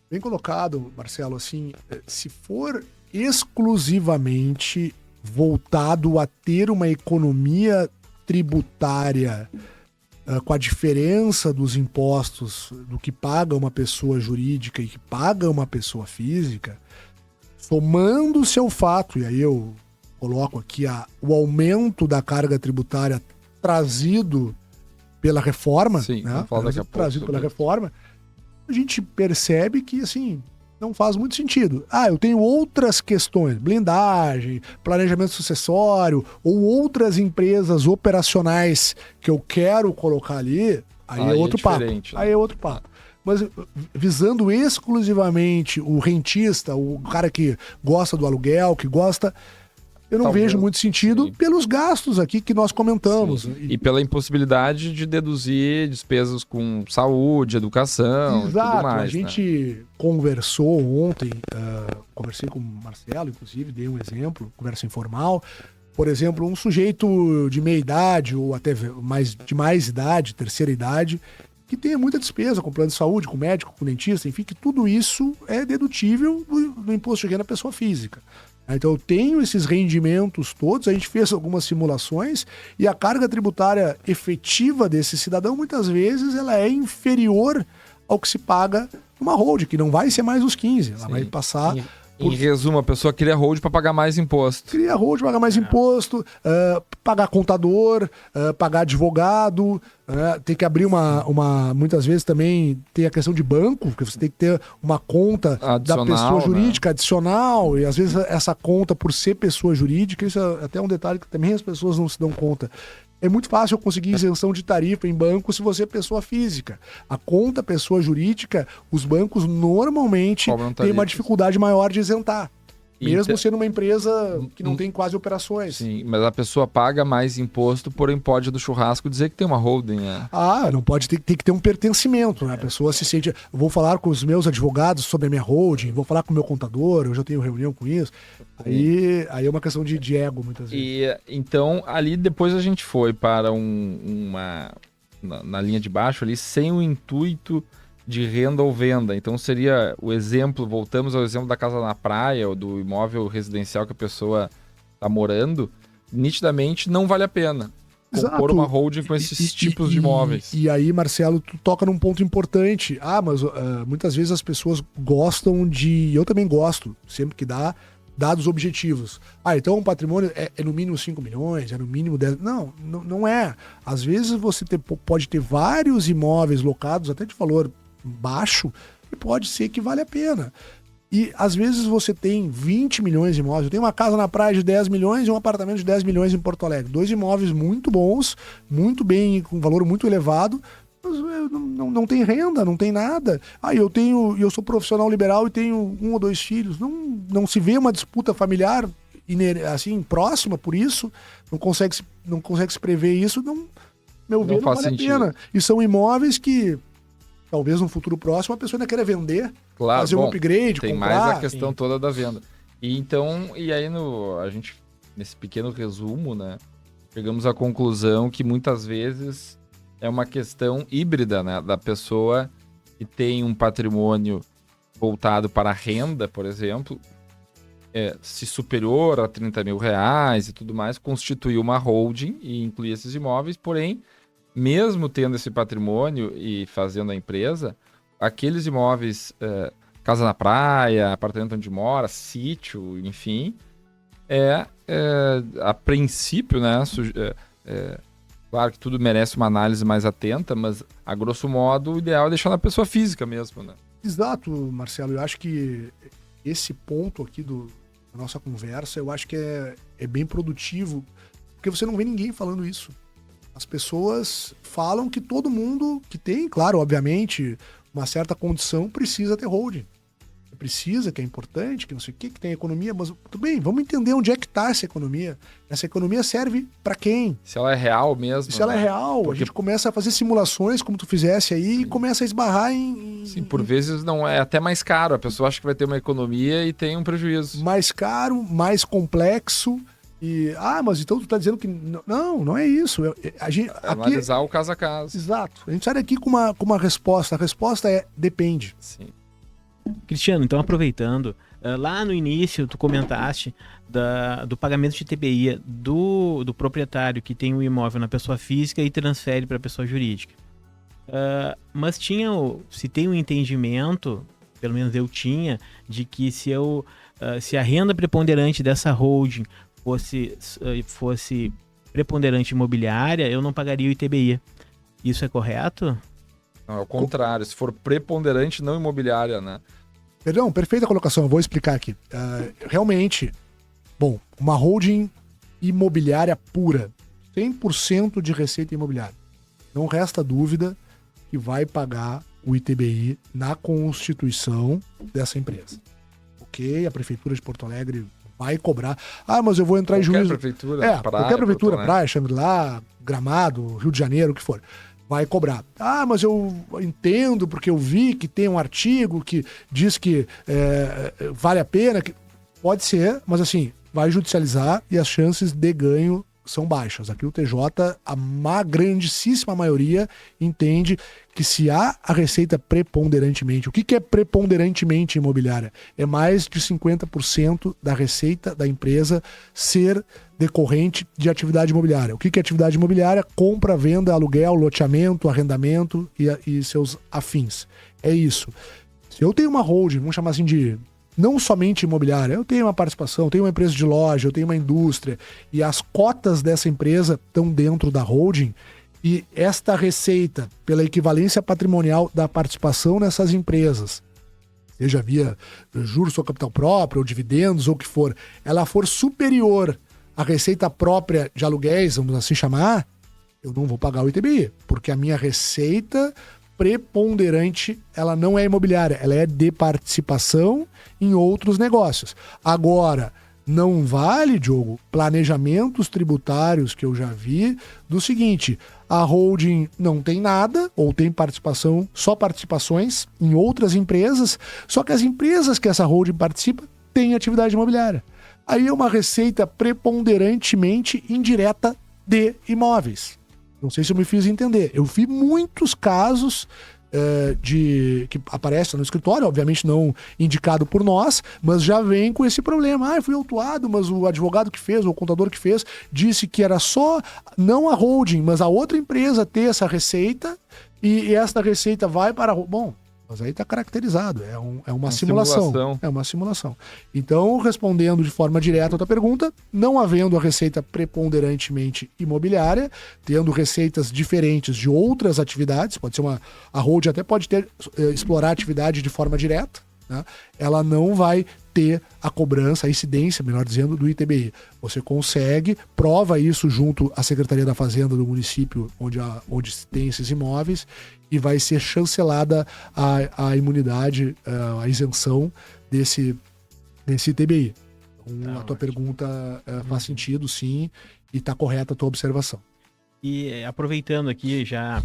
Bem colocado, Marcelo. Assim, se for exclusivamente voltado a ter uma economia tributária com a diferença dos impostos do que paga uma pessoa jurídica e que paga uma pessoa física, somando-se ao fato, e aí eu coloco aqui o aumento da carga tributária trazido pela reforma, sim, né? Trazido pela reforma, a gente percebe que, assim, não faz muito sentido. Eu tenho outras questões, blindagem, planejamento sucessório, ou outras empresas operacionais que eu quero colocar ali, aí é outro papo. Né? Aí é outro papo. Mas visando exclusivamente o rentista, o cara que gosta do aluguel, que gosta... Eu não vejo muito sentido, sim, pelos gastos aqui que nós comentamos. E pela impossibilidade de deduzir despesas com saúde, educação. Exato. E tudo mais, a gente conversou ontem, conversei com o Marcelo, inclusive, dei um exemplo, conversa informal. Por exemplo, um sujeito de meia idade ou até de mais idade, terceira idade, que tenha muita despesa com plano de saúde, com médico, com dentista, enfim, que tudo isso é dedutível do imposto de renda pessoa física. Então eu tenho esses rendimentos todos, a gente fez algumas simulações e a carga tributária efetiva desse cidadão, muitas vezes, ela é inferior ao que se paga numa holding, que não vai ser mais os 15, ela vai passar... Em resumo, a pessoa cria holding para pagar mais imposto. Cria holding, pagar mais imposto, pagar contador, pagar advogado, tem que abrir muitas vezes também tem a questão de banco, porque você tem que ter uma conta da pessoa jurídica, né, adicional, e às vezes essa conta, por ser pessoa jurídica, isso é até um detalhe que também as pessoas não se dão conta. É muito fácil eu conseguir isenção de tarifa em banco se você é pessoa física. A conta pessoa jurídica, os bancos normalmente têm uma dificuldade maior de isentar. Mesmo sendo uma empresa que não tem quase operações. Sim, mas a pessoa paga mais imposto, porém pode do churrasco dizer que tem uma holding. Não pode tem que ter um pertencimento, né? A pessoa se sente... Vou falar com os meus advogados sobre a minha holding, vou falar com o meu contador, eu já tenho reunião com isso. Aí é uma questão de ego, muitas vezes. Então, ali depois a gente foi para na linha de baixo ali, sem o intuito de renda ou venda. Então seria o exemplo, voltamos ao exemplo da casa na praia ou do imóvel residencial que a pessoa está morando, nitidamente não vale a pena compor uma holding com esses tipos de imóveis. E aí, Marcelo, tu toca num ponto importante. Mas muitas vezes as pessoas gostam eu também gosto, sempre que dá, dados objetivos. Então o patrimônio é no mínimo 5 milhões, é no mínimo 10... Não é. Às vezes você pode ter vários imóveis locados, até de valor baixo, e pode ser que vale a pena. E às vezes você tem 20 milhões de imóveis. Eu tenho uma casa na praia de 10 milhões e um apartamento de 10 milhões em Porto Alegre. 2 imóveis muito bons, muito bem, com valor muito elevado, Mas não tem renda, não tem nada. Eu sou profissional liberal e tenho 1 ou 2 filhos. Não se vê uma disputa familiar assim, próxima por isso. Não consegue se prever isso. Meu ver, não faz vale sentido. a pena. E são imóveis que talvez no futuro próximo a pessoa ainda queira vender, Claro, fazer um upgrade, tem comprar. mais a questão toda da venda. E aí a gente, nesse pequeno resumo, né, chegamos à conclusão que muitas vezes é uma questão híbrida, né, da pessoa que tem um patrimônio voltado para a renda, por exemplo, se superior a 30 mil reais e tudo mais, constituir uma holding e incluir esses imóveis, porém, mesmo tendo esse patrimônio e fazendo a empresa, aqueles imóveis, casa na praia, apartamento onde mora, sítio, enfim, a princípio, né, claro que tudo merece uma análise mais atenta, mas a grosso modo o ideal é deixar na pessoa física mesmo, né? Exato, Marcelo. Eu acho que esse ponto aqui da nossa conversa, eu acho que é bem produtivo, porque você não vê ninguém falando isso. As pessoas falam que todo mundo que tem, claro, obviamente, uma certa condição precisa ter holding. Precisa, que é importante, que não sei o que tem economia, mas tudo bem, vamos entender onde é que está essa economia. Essa economia serve para quem? Se ela é real mesmo. Se ela é real, porque a gente começa a fazer simulações, como tu fizesse aí, e começa a esbarrar em... Sim, por vezes não é até mais caro. A pessoa acha que vai ter uma economia e tem um prejuízo. Mais caro, mais complexo. Mas então tu tá dizendo que... Não é isso. Analisar o caso a caso. Exato. A gente sai daqui com uma resposta. A resposta é depende. Sim. Cristiano, então aproveitando, lá no início tu comentaste do pagamento de TBI do proprietário que tem o imóvel na pessoa física e transfere para a pessoa jurídica. Mas se tem um entendimento, pelo menos eu tinha, de que se a renda preponderante dessa holding fosse preponderante imobiliária, eu não pagaria o ITBI. Isso é correto? Não, é o contrário. Se for preponderante, não imobiliária, né? Perdão, perfeita colocação. Eu vou explicar aqui. Realmente, uma holding imobiliária pura, 100% de receita imobiliária. Não resta dúvida que vai pagar o ITBI na constituição dessa empresa. Ok, a Prefeitura de Porto Alegre vai cobrar. Mas eu vou entrar em juízo. Prefeitura, qualquer prefeitura, praia, Xangri-Lá, Gramado, Rio de Janeiro, o que for. Vai cobrar. Mas eu entendo porque eu vi que tem um artigo que diz que vale a pena. Pode ser, mas assim, vai judicializar e as chances de ganho são baixas. Aqui o TJ, a grandíssima maioria, entende que se há a receita preponderantemente, o que é preponderantemente imobiliária? É mais de 50% da receita da empresa ser decorrente de atividade imobiliária. O que é atividade imobiliária? Compra, venda, aluguel, loteamento, arrendamento e seus afins. É isso. Se eu tenho uma holding, vamos chamar assim de... não somente imobiliária, eu tenho uma participação, eu tenho uma empresa de loja, eu tenho uma indústria, e as cotas dessa empresa estão dentro da holding, e esta receita, pela equivalência patrimonial da participação nessas empresas, seja via juros sobre capital próprio, ou dividendos, ou o que for, ela for superior à receita própria de aluguéis, vamos assim chamar, eu não vou pagar o ITBI, porque a minha receita preponderante, ela não é imobiliária, ela é de participação em outros negócios. Agora, não vale, Diogo, planejamentos tributários que eu já vi do seguinte: a holding não tem nada, ou tem participação, só participações em outras empresas, só que as empresas que essa holding participa têm atividade imobiliária. Aí é uma receita preponderantemente indireta de imóveis. Não sei se eu me fiz entender. Eu vi muitos casos que aparecem no escritório, obviamente não indicado por nós, mas já vem com esse problema. Eu fui autuado, mas o advogado que fez, ou o contador que fez, disse que era só, não a holding, mas a outra empresa ter essa receita, e essa receita vai para... Bom, mas aí está caracterizado, é uma simulação. É uma simulação. Então, respondendo de forma direta a tua pergunta, não havendo a receita preponderantemente imobiliária, tendo receitas diferentes de outras atividades, pode ser a holding até pode explorar a atividade de forma direta, né, ela não vai ter a cobrança, a incidência, melhor dizendo, do ITBI. Você consegue, prova isso junto à Secretaria da Fazenda do município onde tem esses imóveis e vai ser chancelada a imunidade, a isenção desse ITBI. Então, a tua pergunta faz sentido, sim, e está correta a tua observação. E aproveitando aqui, já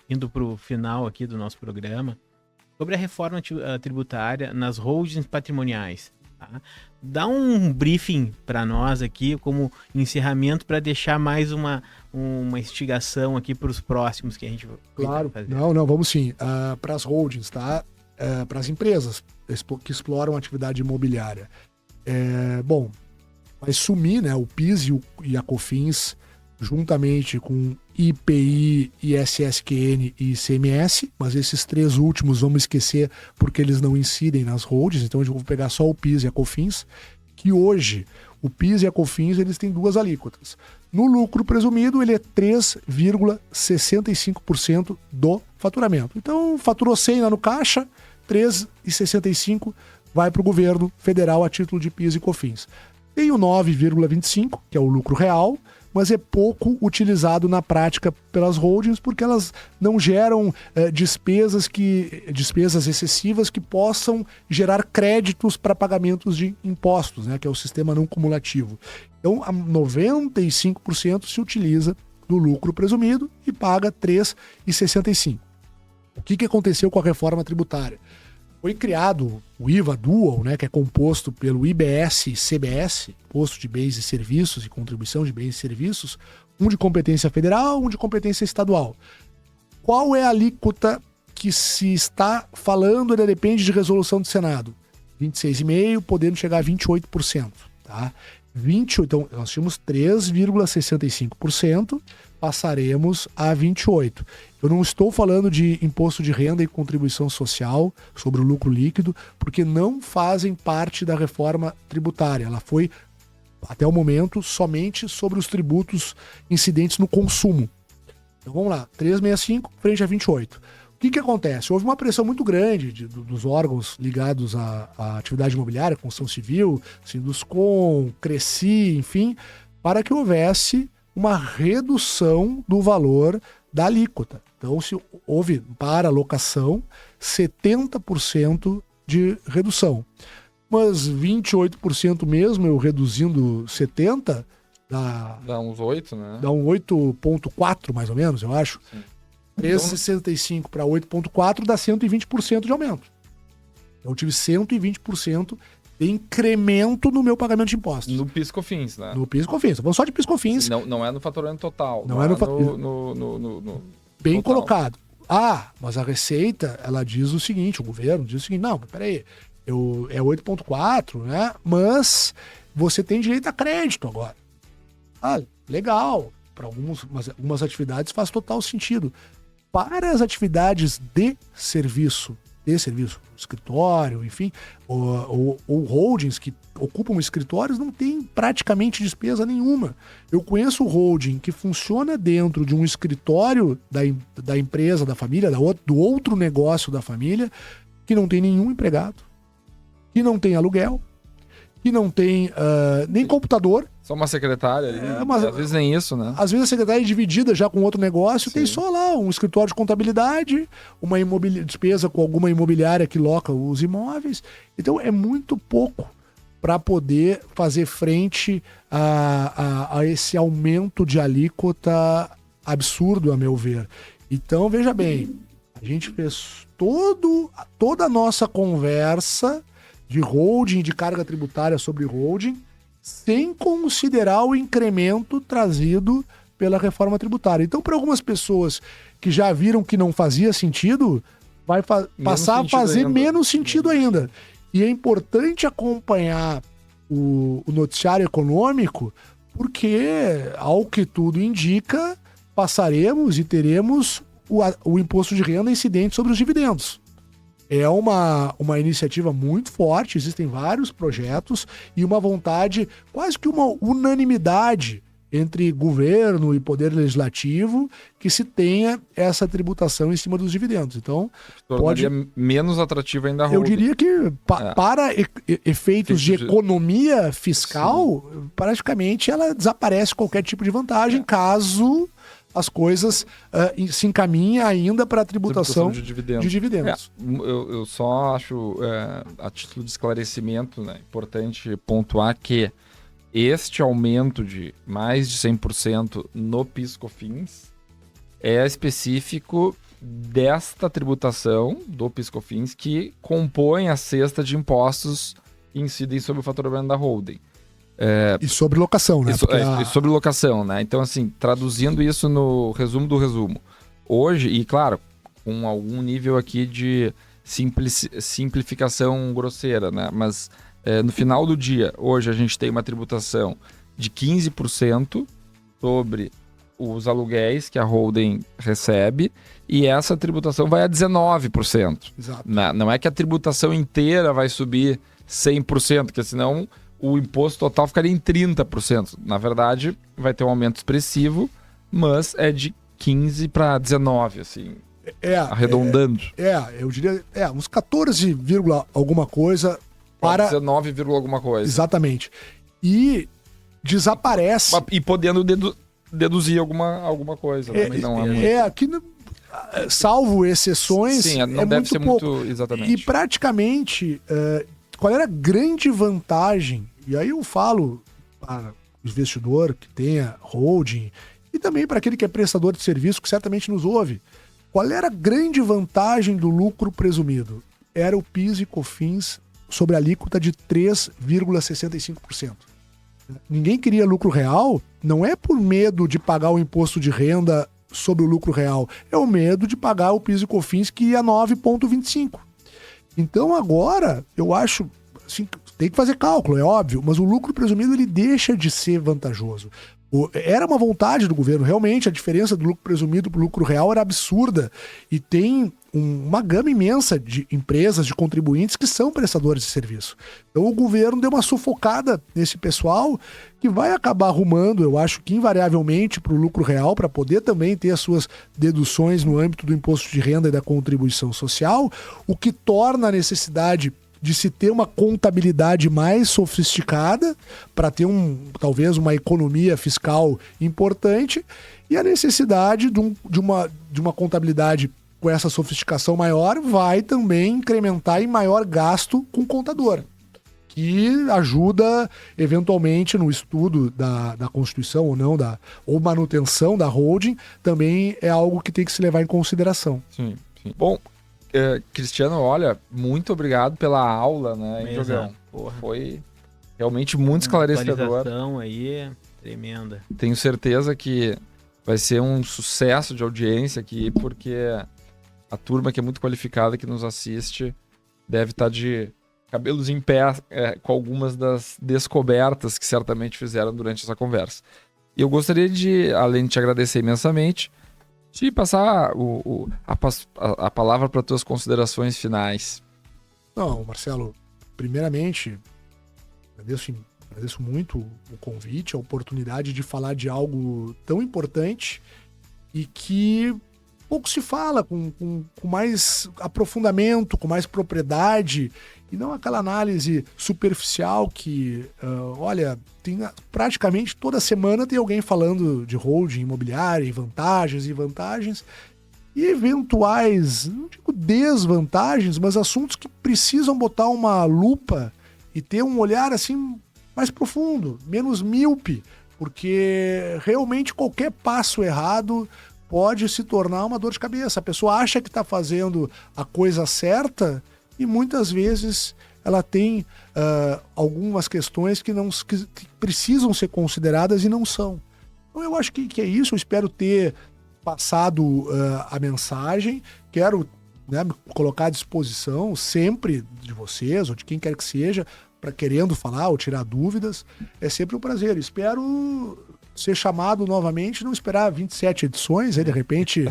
indo para o final aqui do nosso programa, sobre a reforma tributária nas holdings patrimoniais. Tá? Dá um briefing para nós aqui, como encerramento, para deixar mais uma instigação aqui para os próximos que a gente vai fazer. Não, vamos sim. Para as holdings, tá? Para as empresas que exploram atividade imobiliária. Bom, vai sumir, né, o PIS e a COFINS juntamente com IPI, ISSQN e ICMS, mas esses três últimos vamos esquecer porque eles não incidem nas holdings, então a gente vai pegar só o PIS e a COFINS, que hoje o PIS e a COFINS eles têm duas alíquotas. No lucro presumido ele é 3,65% do faturamento. Então faturou 100 lá no caixa, 3,65% vai para o governo federal a título de PIS e COFINS. Tem o 9,25%, que é o lucro real, mas é pouco utilizado na prática pelas holdings porque elas não geram despesas excessivas que possam gerar créditos para pagamentos de impostos, né, que é o sistema não cumulativo. Então, 95% se utiliza do lucro presumido e paga 3,65%. O que aconteceu com a reforma tributária? Foi criado o IVA Dual, né, que é composto pelo IBS e CBS, Imposto de Bens e Serviços e Contribuição de Bens e Serviços, um de competência federal, um de competência estadual. Qual é a alíquota que se está falando, ainda depende de resolução do Senado? 26,5%, podendo chegar a 28%. Tá? Então, nós tínhamos 3,65%, passaremos a 28%. Eu não estou falando de imposto de renda e contribuição social sobre o lucro líquido, porque não fazem parte da reforma tributária. Ela foi, até o momento, somente sobre os tributos incidentes no consumo. Então vamos lá, 3,65 frente a 28. O que acontece? Houve uma pressão muito grande dos órgãos ligados à atividade imobiliária, construção civil, Sinduscom, Cresci, enfim, para que houvesse uma redução do valor da alíquota. Então, se houve para locação 70% de redução. Mas 28% mesmo, eu reduzindo 70%, dá uns 8, né? Dá um 8,4 mais ou menos, eu acho. 3,65 para 8,4 dá 120% de aumento. Eu tive 120% de incremento no meu pagamento de impostos. No PIS/COFINS, né? No PIS/COFINS. Vamos só de PIS/COFINS. Não é no faturamento total. Não é no bem total. colocado. Mas a Receita, ela diz o seguinte, o governo diz o seguinte, não, peraí, é 8,4, né? Mas você tem direito a crédito agora. Legal. Para algumas atividades faz total sentido. Para as atividades de serviço, escritório, enfim, ou holdings que ocupam escritórios, não tem praticamente despesa nenhuma. Eu conheço o holding que funciona dentro de um escritório da empresa, da família, do outro negócio da família, que não tem nenhum empregado, que não tem aluguel, que não tem nem computador. Só uma secretária ali, às vezes nem isso, né? Às vezes a secretária é dividida já com outro negócio, sim. Tem só lá um escritório de contabilidade, uma despesa com alguma imobiliária que loca os imóveis. Então é muito pouco para poder fazer frente a esse aumento de alíquota absurdo, a meu ver. Então, veja bem, a gente fez toda a nossa conversa de holding, de carga tributária sobre holding, sem considerar o incremento trazido pela reforma tributária. Então, para algumas pessoas que já viram que não fazia sentido, vai passar a fazer menos sentido ainda. E é importante acompanhar o noticiário econômico, porque, ao que tudo indica, passaremos e teremos o imposto de renda incidente sobre os dividendos. É uma iniciativa muito forte, existem vários projetos e uma vontade, quase que uma unanimidade entre governo e poder legislativo que se tenha essa tributação em cima dos dividendos. Então, tornaria menos atrativo ainda a eu holding. diria que para efeitos de economia fiscal, praticamente ela desaparece qualquer tipo de vantagem caso as coisas se encaminhem ainda para a tributação de dividendos. Eu só acho, a título de esclarecimento, né, importante pontuar que este aumento de mais de 100% no PIS/COFINS é específico desta tributação do PIS/COFINS que compõe a cesta de impostos que incidem sobre o faturamento da holding. E sobre locação, né? E sobre locação, né? Então, assim, traduzindo isso no resumo do resumo. Hoje, e claro, com algum nível aqui de simplificação grosseira, né? Mas no final do dia, hoje a gente tem uma tributação de 15% sobre os aluguéis que a holding recebe e essa tributação vai a 19%. Exato. Não é que a tributação inteira vai subir 100%, porque senão o imposto total ficaria em 30%. Na verdade, vai ter um aumento expressivo, mas é de 15 para 19, assim, arredondando. Eu diria, uns 14, alguma coisa para 19, alguma coisa. Exatamente. E desaparece. E podendo deduzir alguma coisa. Aqui, salvo exceções, sim, não deve ser pouco. Muito exatamente. E praticamente, qual era a grande vantagem? E aí eu falo para o investidor que tenha holding e também para aquele que é prestador de serviço que certamente nos ouve. Qual era a grande vantagem do lucro presumido? Era o PIS e COFINS sobre a alíquota de 3,65%. Ninguém queria lucro real, não é por medo de pagar o imposto de renda sobre o lucro real, é o medo de pagar o PIS e COFINS que ia 9,25%. Então agora, eu acho, assim, tem que fazer cálculo, é óbvio, mas o lucro presumido ele deixa de ser vantajoso. Era uma vontade do governo, realmente, a diferença do lucro presumido para o lucro real era absurda. E tem uma gama imensa de empresas, de contribuintes que são prestadores de serviço. Então o governo deu uma sufocada nesse pessoal que vai acabar arrumando, eu acho que invariavelmente, para o lucro real, para poder também ter as suas deduções no âmbito do imposto de renda e da contribuição social, o que torna a necessidade de se ter uma contabilidade mais sofisticada para ter talvez uma economia fiscal importante e a necessidade de uma contabilidade com essa sofisticação maior vai também incrementar em maior gasto com contador, que ajuda eventualmente no estudo da Constituição ou não, ou manutenção da holding, também é algo que tem que se levar em consideração. Sim. Bom, Cristiano, olha, muito obrigado pela aula, né, hein, Diogão? Foi realmente muito esclarecedor. Atualização aí tremenda. Tenho certeza que vai ser um sucesso de audiência aqui, porque a turma que é muito qualificada que nos assiste deve estar de cabelos em pé com algumas das descobertas que certamente fizeram durante essa conversa. E eu gostaria de, além de te agradecer imensamente, de passar a palavra para tuas considerações finais. Não, Marcelo, primeiramente, agradeço muito o convite, a oportunidade de falar de algo tão importante e que pouco se fala, com mais aprofundamento, com mais propriedade, e não aquela análise superficial que, praticamente toda semana tem alguém falando de holding imobiliária e vantagens e eventuais, não digo desvantagens, mas assuntos que precisam botar uma lupa e ter um olhar assim mais profundo, menos míope, porque realmente qualquer passo errado pode se tornar uma dor de cabeça. A pessoa acha que está fazendo a coisa certa e muitas vezes ela tem algumas questões que precisam ser consideradas e não são. Então eu acho que é isso, eu espero ter passado a mensagem, quero me colocar à disposição sempre de vocês ou de quem quer que seja, para querendo falar ou tirar dúvidas, é sempre um prazer. Espero ser chamado novamente, não esperar 27 edições, aí de repente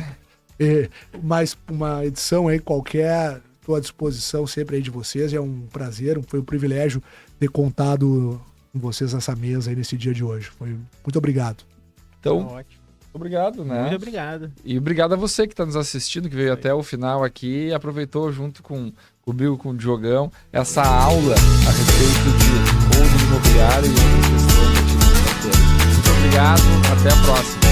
mais uma edição aí qualquer, estou à disposição sempre aí de vocês, é um prazer, foi um privilégio ter contado com vocês nessa mesa aí nesse dia de hoje. Muito obrigado. Então, Ótimo. obrigado, né? Muito obrigado. E obrigado a você que está nos assistindo, que veio até o final aqui e aproveitou junto com comigo, com o Diogão, essa aula a respeito de holding imobiliário e outras questões aqui no Muito obrigado, até a próxima.